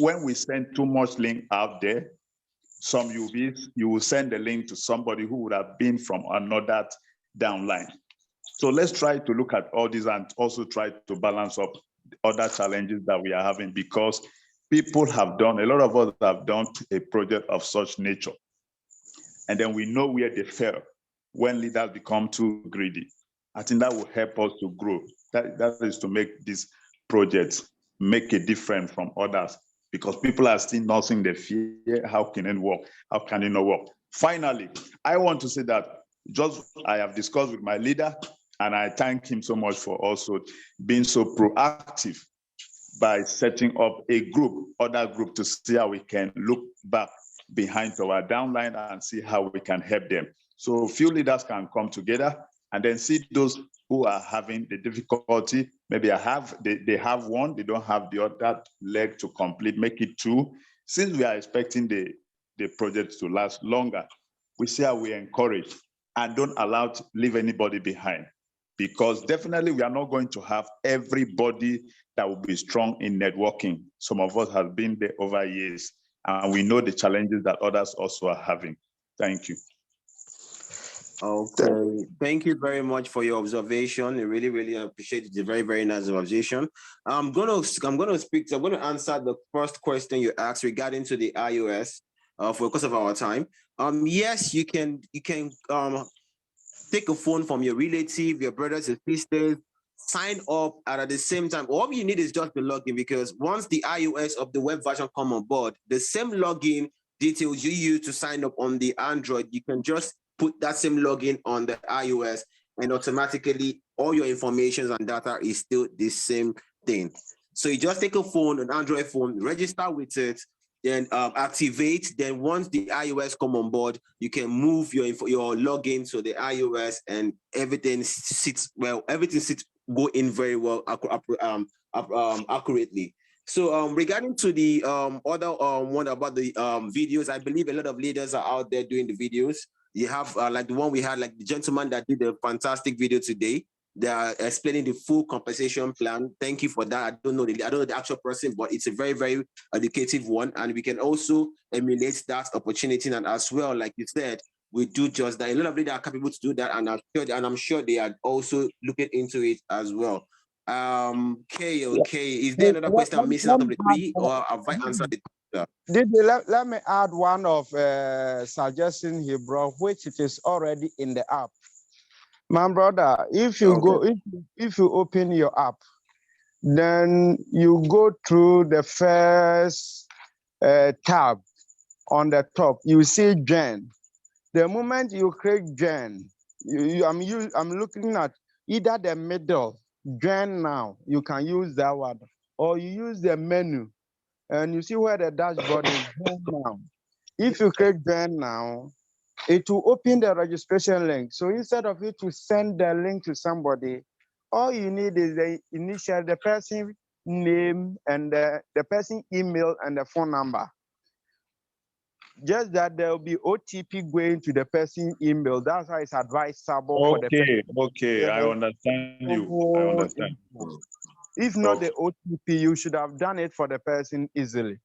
when we send too much link out there, you will send the link to somebody who would have been from another downline. So let's try to look at all these and also try to balance up other challenges that we are having, because people have done, a lot of us have done a project of such nature. And then we know where they fail when leaders become too greedy. I think that will help us to grow. That is to make these projects make a difference from others, because people are still nursing the fear. How can it work? How can it not work? Finally, I want to say that I have discussed with my leader, and I thank him so much for also being so proactive by setting up other group to see how we can look back behind our downline and see how we can help them. So a few leaders can come together and then see those who are having the difficulty. Maybe they have one, they don't have the other leg to complete, make it two. Since we are expecting the project to last longer, we see how we encourage and don't allow to leave anybody behind. Because definitely we are not going to have everybody that will be strong in networking. Some of us have been there over years, and we know the challenges that others also are having. Thank you. Okay, thank you very much for your observation. I really, really appreciate it. It's a very, very nice observation. I'm going to answer the first question you asked regarding to the iOS for because of our time. Yes, you can take a phone from your relative, your brothers and sisters, sign up, and at the same time, all you need is just the login, because once the iOS of the web version come on board, the same login details you use to sign up on the Android, you can just put that same login on the iOS, and automatically all your information and data is still the same thing. So you just take a phone, an Android phone, register with it, then activate. Then once the iOS come on board, you can move your login to the iOS, and everything sits well. Everything go in very well, accurately. So regarding to the other one about the videos, I believe a lot of leaders are out there doing the videos. You have like the one we had, like the gentleman that did a fantastic video today. They are explaining the full compensation plan. Thank you for that. I don't know the actual person, but it's a very, very educative one. And we can also emulate that opportunity. And as well, like you said, we do just that. A lot of leaders are capable to do that, and I'm sure they are also looking into it as well. Okay. Is there another question I'm missing out of the three, or have I answered it? Let me add one of suggestion he brought, which it is already in the app. My brother, if you go, if you open your app, then you go through the first tab on the top. You see Gen. The moment you click Gen, I'm looking at either the middle Gen now. You can use that one, or you use the menu, and you see where the dashboard is Gen now. If you click Gen now, it will open the registration link. So instead of you to send the link to somebody, all you need is the person name and the person email and the phone number. Just that there will be OTP going to the person email. That's why it's advisable for the person. Okay, I understand you. I understand. If not the OTP, you should have done it for the person easily.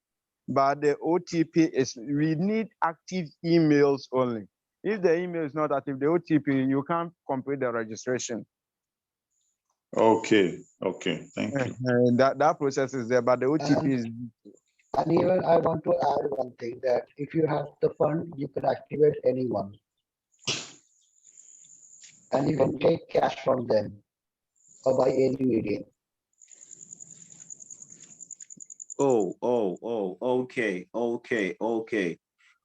But the OTP is, we need active emails only. If the email is not active, the OTP, you can't complete the registration. Okay, thank you. That process is there, but the OTP is. And even I want to add one thing, that if you have the fund, you can activate anyone. And you can take cash from them or by any medium. Okay.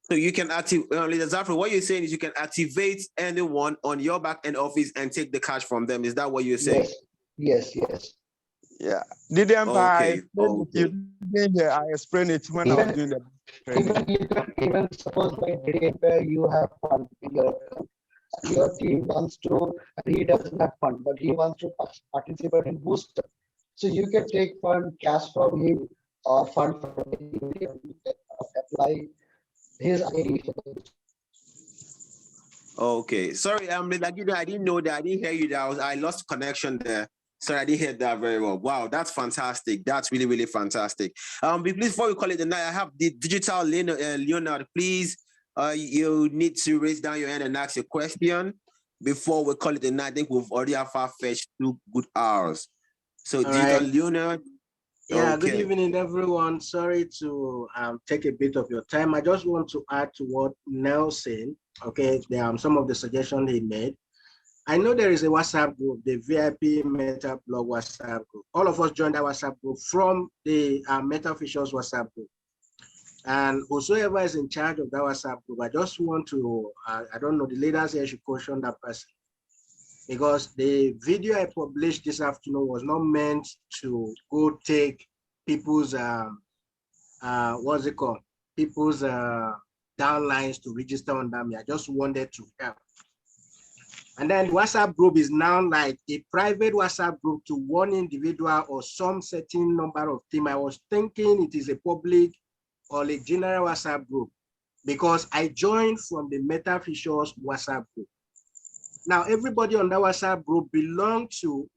So you can activate, Leader Zafra, what you're saying is you can activate anyone on your back end office and take the cash from them. Is that what you're saying? Yes. Yeah. Did I explain it when I was doing the training? Even suppose by where you have fund in your account, your team wants to, and he doesn't have fund, but he wants to participate in booster. So you can take fund, cash from him, or fund from him. You can apply his ID. Okay. Sorry, I didn't know that. I didn't hear you. I lost connection there. Sorry, I didn't hear that very well. Wow, that's fantastic. That's really, really fantastic. Please, before we call it the night, I have the digital Leonard. Please, you need to raise down your hand and ask your question before we call it the night. I think we've already have far-fetched 2 good hours. So, digital Leonard. Yeah, good evening, everyone. Sorry to take a bit of your time. I just want to add to what Nell said. Okay, there are some of the suggestions he made. I know there is a WhatsApp group, the VIP Meta Blog WhatsApp group. All of us joined that WhatsApp group from the Meta Officials WhatsApp group. And whosoever is in charge of that WhatsApp group, I just want to, I don't know, the leaders here should caution that person. Because the video I published this afternoon was not meant to go take people's, what's it called? People's downlines to register on them. I just wanted to help. And then the WhatsApp group is now like a private WhatsApp group to one individual or some certain number of team. I was thinking it is a public or a general WhatsApp group because I joined from the Meta Officials WhatsApp group. Now, everybody on that WhatsApp group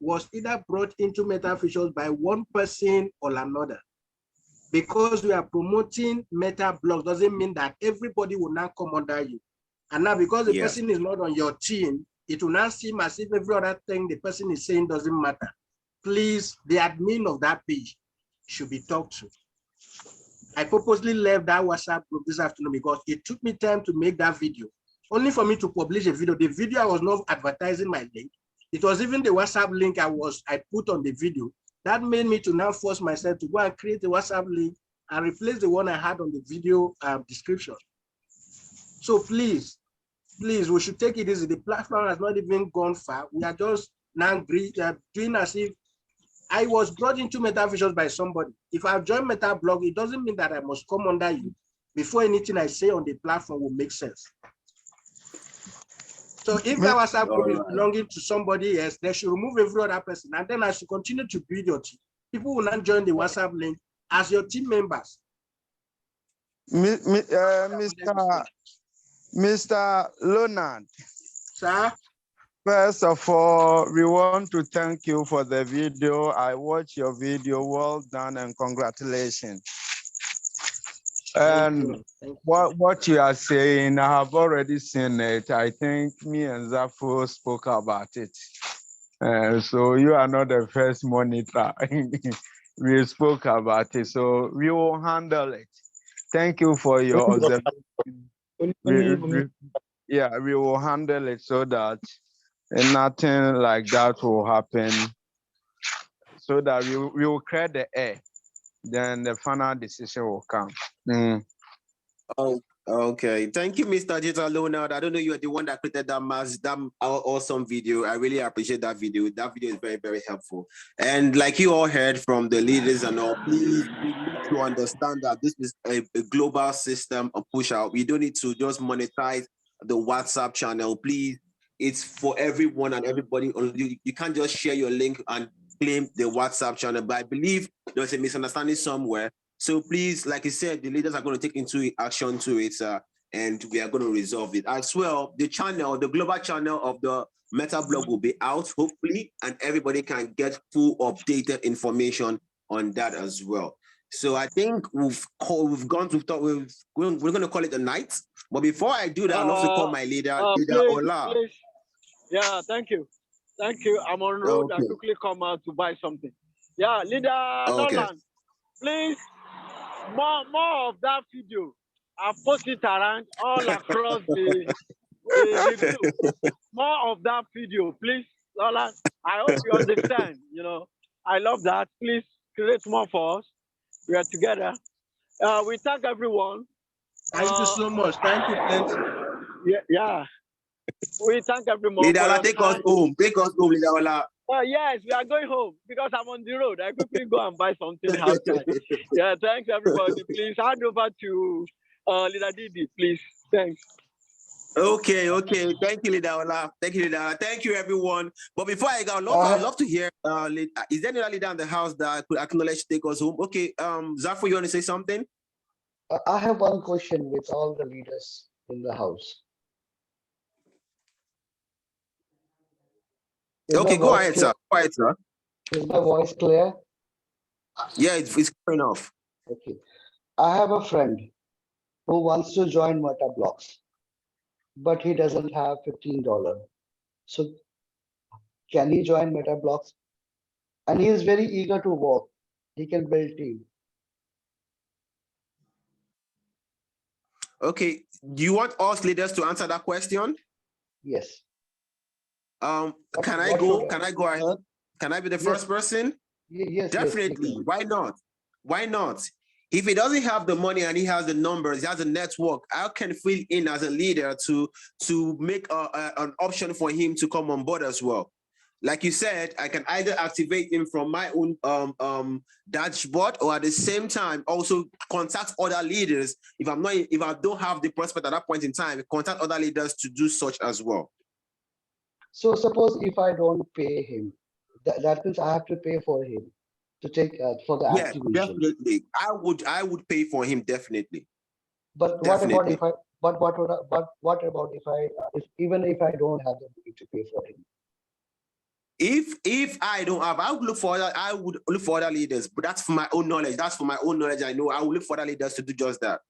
was either brought into Meta Officials by one person or another. Because we are promoting Meta blogs doesn't mean that everybody will now come under you. And now because the person is not on your team, it will now seem as if every other thing the person is saying doesn't matter. Please, the admin of that page should be talked to. I purposely left that WhatsApp group this afternoon because it took me time to make that video, only for me to publish a video. The video, I was not advertising my link. It was even the WhatsApp link I put on the video that made me to now force myself to go and create a WhatsApp link and replace the one I had on the video description. So please, we should take it easy. The platform has not even gone far. We are just now doing as if I was brought into MetaVisions by somebody. If I've joined MetaBlog, it doesn't mean that I must come under you before anything I say on the platform will make sense. So if that WhatsApp group is belonging to somebody else, they should remove every other person, and then I should continue to build your team. People will not join the WhatsApp link as your team members. Mr. Leonard. Sir? First of all, we want to thank you for the video. I watched your video. Well done and congratulations. And what you are saying, I have already seen it. I think me and Zafo spoke about it. So you are not the first monitor. We spoke about it. So we will handle it. Thank you for your observation. We will handle it so that nothing like that will happen, so that we will clear the air. Then the final decision will come. Oh, okay. Thank you, Mr. Jita Leonard. I don't know, you are the one that created that awesome video. I really appreciate that video. That video is very, very helpful. And like you all heard from the leaders and all, please need to understand that this is a global system, a push out. We don't need to just monetize the WhatsApp channel. Please, it's for everyone and everybody. You can't just share your link and claim the WhatsApp channel. But I believe there's a misunderstanding somewhere. So please, like I said, the leaders are going to take into action to it, and we are going to resolve it. As well, the channel, the global channel of the MetaBlog will be out, hopefully, and everybody can get full updated information on that as well. So I think we're going to call it a night. But before I do that, I'd love to call my leader, Ola. Please. Yeah, thank you. Thank you. I'm on road. Okay. I quickly come out to buy something. Yeah, leader Nolan, please. More of that video. I've posted it around all across the group. More of that video, please, Lola. I hope you understand. You know, I love that. Please create more for us. We are together. We thank everyone. Thank you so much. Thank you, plenty. Yeah. We thank everyone. Leader Ola, take us home. Take us home, Leader Ola. Yes, we are going home because I'm on the road. I quickly go and buy something outside. Yeah, thanks everybody. Please hand over to Leader Didi, please. Thanks. Okay. Thank you, Leader Ola. Thank you, Leader. Thank you, everyone. But before I go, I'd love to hear. Is there any leader in the house that could acknowledge take us home? Okay, Zafo, you want to say something? I have one question with all the leaders in the house. Okay, go ahead, sir. Go ahead, sir. Is my voice clear? Yeah, it's clear enough. Okay. I have a friend who wants to join MetaBlocks, but he doesn't have $15. So can he join MetaBlocks? And he is very eager to work. He can build team. Okay. Do you want us leaders to answer that question? Yes. Can I go ahead? Can I be the first person? Yes. Definitely. Yes, why not? Why not? If he doesn't have the money and he has the numbers, he has a network, I can fill in as a leader to make an option for him to come on board as well. Like you said, I can either activate him from my own dashboard, or at the same time also contact other leaders. If I don't have the prospect at that point in time, contact other leaders to do such as well. So suppose if I don't pay him, that means I have to pay for him to take for the activation. Definitely. I would pay for him, definitely. But definitely. what about if even if I don't have the money to pay for him? If I don't have, I would look for other leaders, but that's for my own knowledge. That's for my own knowledge. I know I will look for other leaders to do just that.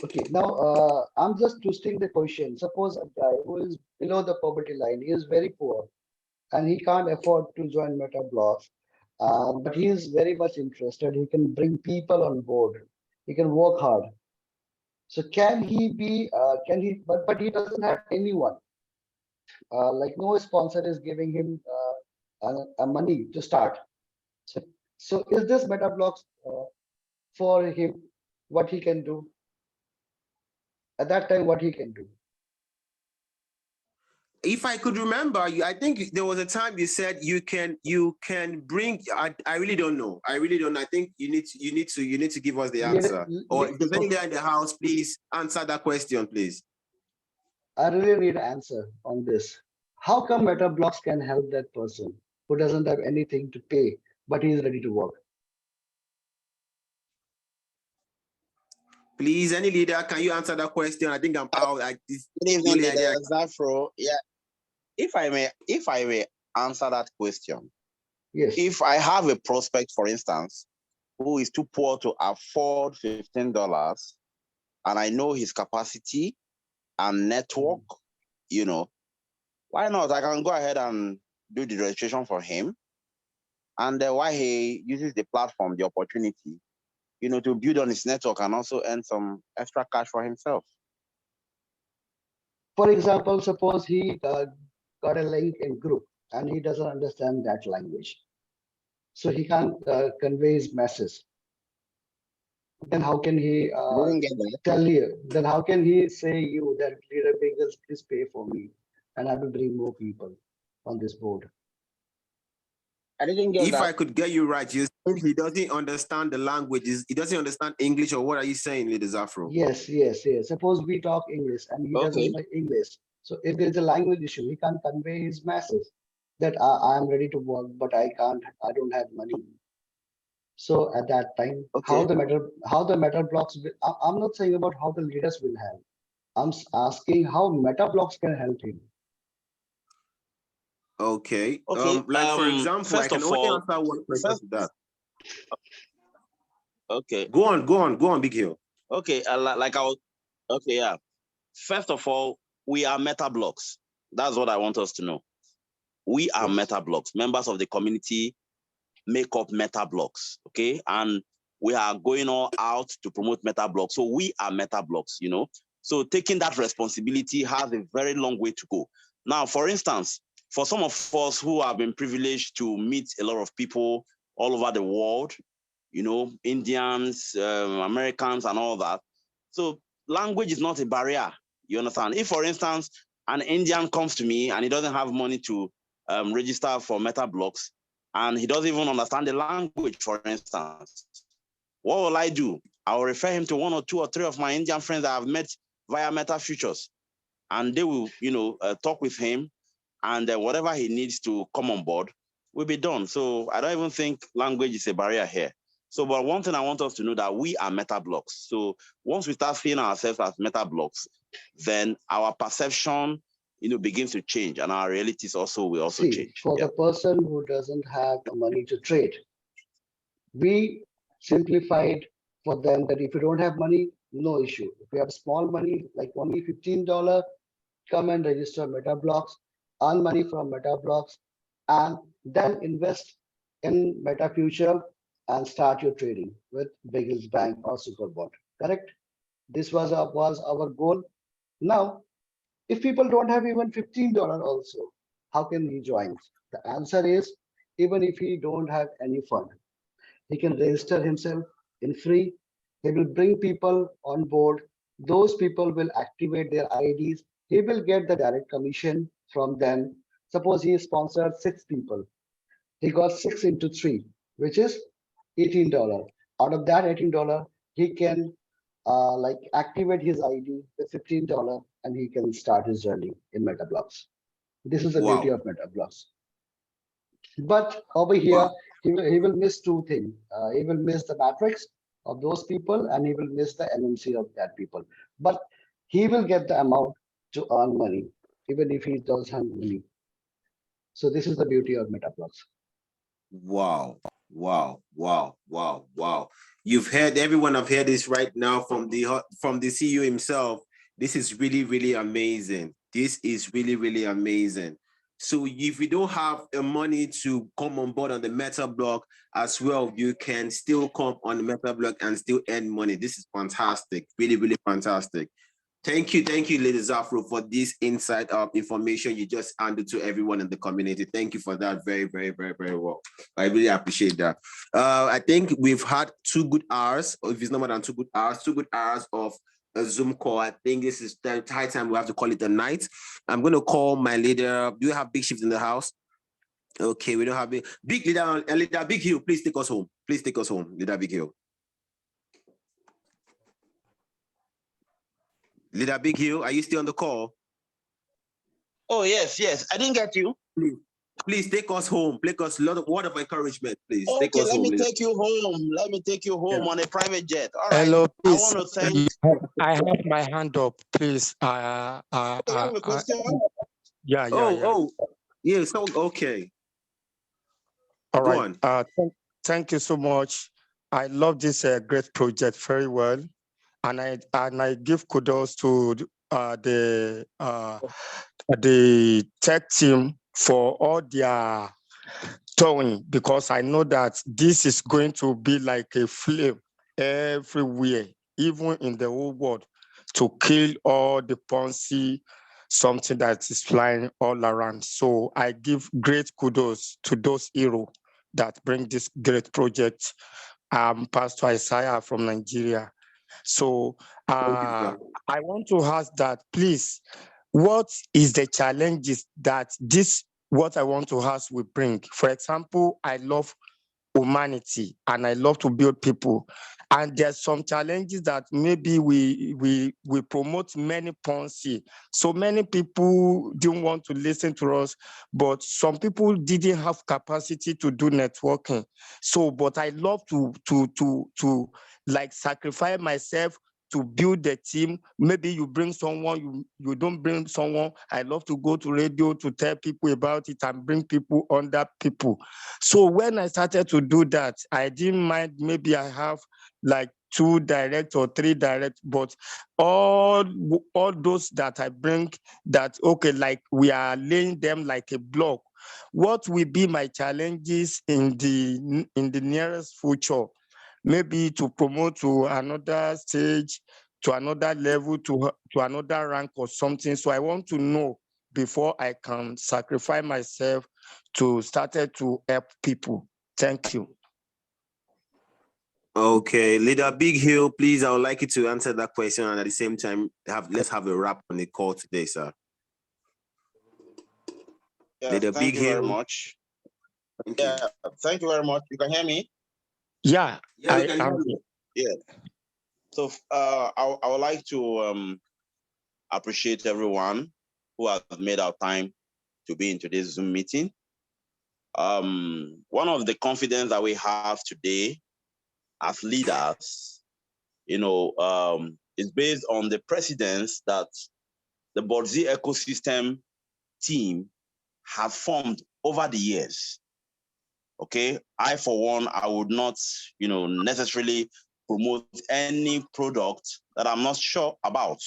Okay, now I'm just twisting the question. Suppose a guy who is below the poverty line, he is very poor, and he can't afford to join MetaBlocks, But he is very much interested. He can bring people on board. He can work hard. So can he be, but he doesn't have anyone. Like no sponsor is giving him money to start. So is this metablocks for him, what he can do? At that time, what he can do? If I could remember, I think there was a time you said you can bring. I really don't know. I really don't know. I think you need to give us the answer. Or if there's anyone in the house, please answer that question, please. I really need an answer on this. How come metablocks can help that person who doesn't have anything to pay, but he is ready to work? Please, any leader, can you answer that question? I think I'm out. Good evening, Leader Zafro. Yeah, if I may answer that question. Yes. If I have a prospect, for instance, who is too poor to afford $15, and I know his capacity and network, you know, why not? I can go ahead and do the registration for him. And while he uses the platform, the opportunity, you know, to build on his network and also earn some extra cash for himself. For example, suppose he got a link in group and he doesn't understand that language. So he can't convey his message. Then how can he tell you? Then how can he say you that Leader Biggles, please pay for me and I will bring more people on this board? I didn't get if that. I could get you right, you said he doesn't understand the languages. He doesn't understand English, or what are you saying, Leader Zafro? Yes. Suppose we talk English and he doesn't know English. So if there's a language issue, he can't convey his message that I'm ready to work, but I don't have money. So at that time, how the metablocks will, I'm not saying about how the leaders will help. I'm asking how metablocks can help him. Okay. Like for example, I can only answer one question to that. Okay. Go on, Big Hill. Okay, yeah. First of all, we are metablocks. That's what I want us to know. We are metablocks. Members of the community make up metablocks, okay? And we are going all out to promote metablocks. So we are metablocks, you know? So taking that responsibility has a very long way to go. Now, for instance, for some of us who have been privileged to meet a lot of people all over the world, you know, Indians, Americans, and all that. So language is not a barrier, you understand? If, for instance, an Indian comes to me and he doesn't have money to register for metablocks, and he doesn't even understand the language, for instance, what will I do? I will refer him to 1 or 2 or 3 of my Indian friends that I've met via Meta Futures, and they will, you know, talk with him, and whatever he needs to come on board will be done. So I don't even think language is a barrier here. So, but one thing I want us to know that we are metablocks. So once we start seeing ourselves as metablocks, then our perception, you know, begins to change, and our realities also will also change. For the person who doesn't have the money to trade, we simplified for them that if you don't have money, no issue. If you have small money, like only $15, come and register metablocks, earn money from metablocks, and then invest in Meta Future and start your trading with Biggles Bank or Superbot. Correct? This was our goal. Now, if people don't have even $15 also, how can he join? The answer is, even if he don't have any fund, he can register himself in free. He will bring people on board. Those people will activate their IDs. He will get the direct commission from them. Suppose he sponsored 6 people. He got 6 into 3, which is $18. Out of that $18, he can like activate his ID with $15 and he can start his journey in metablocks. This is the beauty of metablocks. But over here, he will miss 2 things. He will miss the matrix of those people and he will miss the NMC of that people. But he will get the amount to earn money, even if he doesn't have money. So this is the beauty of metablocks. Wow. You've heard, everyone have heard this right now from the CEO himself. This is really, really amazing. This is really, really amazing. So if you don't have the money to come on board on the MetaBlock as well, you can still come on the MetaBlock and still earn money. This is fantastic, really, really fantastic. Thank you, Lady Zafro, for this insight of information you just handed to everyone in the community. Thank you for that very, very, very, very well. I really appreciate that. I think we've had 2 good hours, or if it's not more than 2 good hours of a Zoom call. I think this is the high time we have to call it a night. I'm going to call my leader. Do you have Big Shift in the house? Okay, we don't have Big Leader. Leader Big Hill, please take us home. Please take us home, Leader Big Hill. Leader Big Hill, are you still on the call? Oh, yes. I didn't get you. Please take us home. Take us a lot of word of encouragement, please. Okay, take us let home. me take you home. Let me take you home on a private jet. All right. Hello, please. I want to thank. I have my hand up, please. You have a question? Yeah. Yeah, so okay. All Go right. on. Thank you so much. I love this great project very well, and I give kudos to the tech team for all their towing, because I know that this is going to be like a flame everywhere, even in the whole world, to kill all the 𝗕𝗄𝘁, something that is flying all around. So I give great kudos to those heroes that bring this great project. Pastor Isaiah from Nigeria. So I want to ask that, please, what is the challenges that what I want to ask will bring? For example, I love humanity and I love to build people. And there's some challenges that maybe we promote many 𝗕𝗁𝘁. So many people didn't want to listen to us, but some people didn't have capacity to do networking. So, but I love to like sacrifice myself to build the team. Maybe you bring someone, you don't bring someone. I love to go to radio to tell people about it and bring people under people. So when I started to do that, I didn't mind, maybe I have like 2 direct or 3 direct, but all those that I bring, that, okay, like we are laying them like a block. What will be my challenges in the nearest future? Maybe to promote to another stage, to another level, to another rank or something. So I want to know before I can sacrifice myself to start to help people. Thank you. Okay, Leader Big Hill, please, I would like you to answer that question, and at the same time, let's have a wrap on the call today, sir. Yeah, Leader thank Big you very Hill. much. Thank you very much. You can hear me? Yeah, we can hear you. Yeah. So I would like to appreciate everyone who has made our time to be in today's Zoom meeting. One of the confidence that we have today as leaders, is based on the precedents that the 𝗕𝗁𝘁 ecosystem team have formed over the years. Okay, I for one, I would not, necessarily promote any product that I'm not sure about.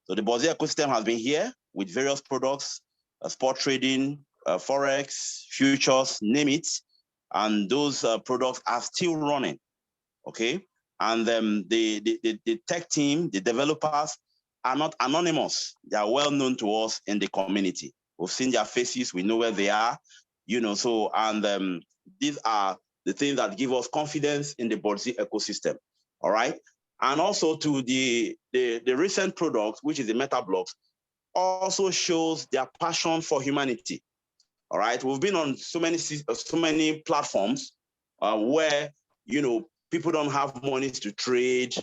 So the 𝗕𝗁𝘁 ecosystem has been here with various products, spot trading, forex, futures, name it, and those products are still running. Okay, and the tech team, the developers are not anonymous. They are well known to us in the community. We've seen their faces, we know where they are, so, and these are the things that give us confidence in the 𝗕𝗁𝘁 ecosystem. All right. And also to the recent product, which is the metablocks, also shows their passion for humanity. All right. We've been on so many platforms where, people don't have money to trade,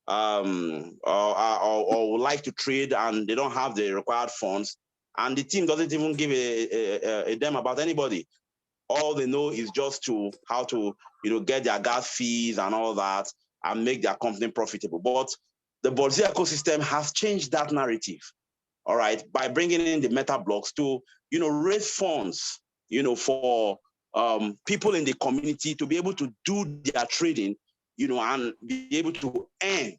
or would like to trade, and they don't have the required funds. And the team doesn't even give a damn about anybody. All they know is just how to get their gas fees and all that and make their company profitable. But the 𝗕𝗁𝘁 ecosystem has changed that narrative, all right, by bringing in the metablocks to raise funds for people in the community to be able to do their trading, and be able to earn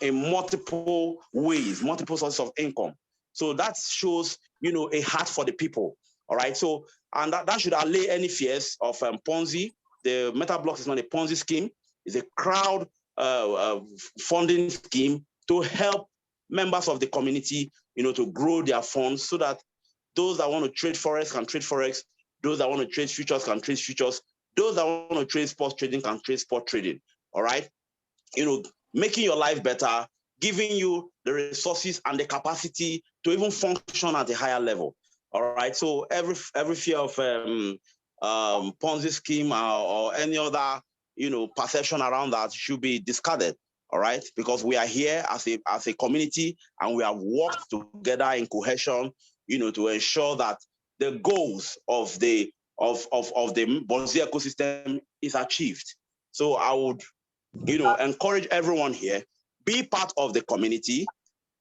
in multiple ways, multiple sources of income. So that shows a heart for the people. All right. So, and that should allay any fears of Ponzi. The metablocks is not a Ponzi scheme. It's a crowd funding scheme to help members of the community, to grow their funds so that those that want to trade Forex can trade Forex. Those that want to trade futures can trade futures. Those that want to trade spot trading can trade spot trading. All right. Making your life better, giving you the resources and the capacity to even function at a higher level. All right. So every fear of Ponzi scheme or any other perception around that should be discarded. All right, because we are here as a community and we have worked together in cohesion, to ensure that the goals of the Ponzi ecosystem is achieved. So I would encourage everyone here, be part of the community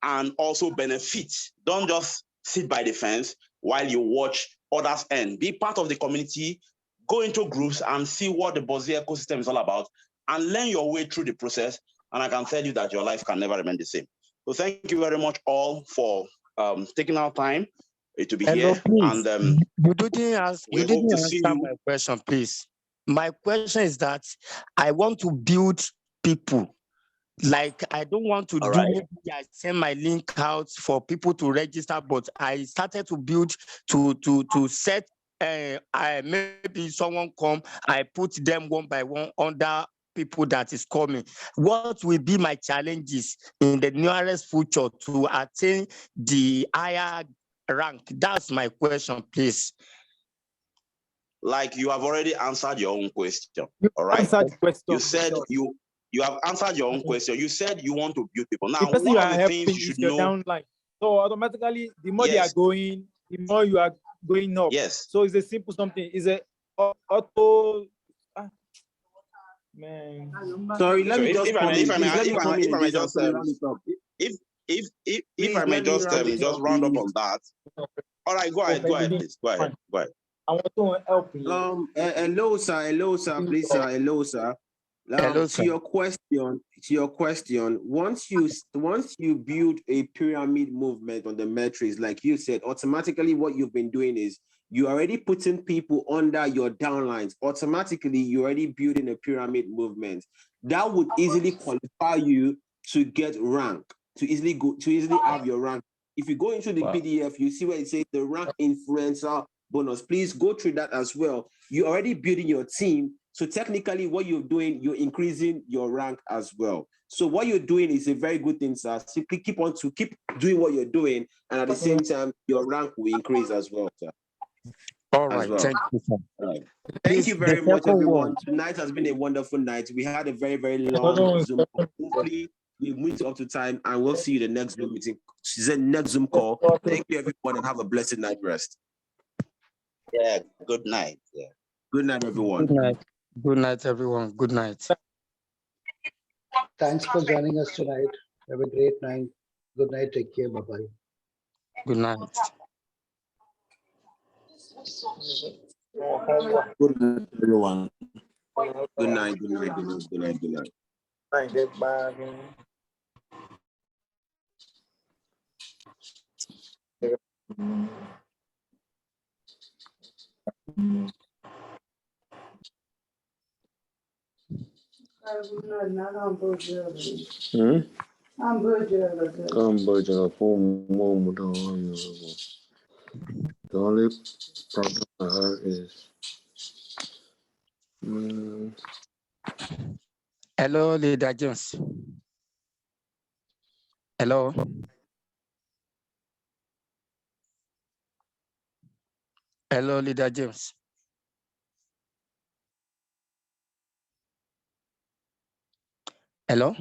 and also benefit. Don't just sit by the fence while you watch others earn. Be part of the community, go into groups and see what the Ponzi ecosystem is all about and learn your way through the process. And I can tell you that your life can never remain the same. So thank you very much all for taking our time to be Hello, here. please. And you didn't answer you. my question, please. My question is that I want to build people. Like, I don't want to maybe I send my link out for people to register, but I started to build to set maybe someone come, I put them one by one under people that is coming. What will be my challenges in the nearest future to attain the higher rank? That's my question, please. Like, you have already answered your own question. All right. You said you have answered your own question. You said you want to build people. Now, one of the things you should know. Downline. So automatically, the more they are going, the more you are going up. Yes. So it's a simple something. It's a auto. Man. Sorry, let me just if I may just round up on that. All right, go ahead, please. Go ahead. I want to help you. Hello, sir, please, sir. Hello, sir. To your question, once you build a pyramid movement on the metrics, like you said, automatically what you've been doing is you're already putting people under your downlines. Automatically, you're already building a pyramid movement. That would easily qualify you to get rank, to easily have your rank. If you go into the PDF, you see where it says the rank influencer bonus. Please go through that as well. You're already building your team. So technically what you're doing, you're increasing your rank as well. So what you're doing is a very good thing, sir. Simply keep doing what you're doing. And at the same time, your rank will increase as well, sir. All right, thank you, sir. Right. Thank you very much, everyone. Tonight has been a wonderful night. We had a very, very long Zoom call. Hopefully, we meet up to time and we'll see you the next Zoom meeting. Next Zoom call. Thank you, everyone, and have a blessed night rest. Yeah, good night. Yeah. Good night, everyone. Good night. Good night, everyone. Good night. Thanks for joining us tonight. Have a great night. Good night. Take care. Bye-bye. Good night. Good night, everyone. Good night. Good night. Good night. Good night. Good night. The only problem I have is Hello, Leader James. Hello. Hello, Leader James. Hello.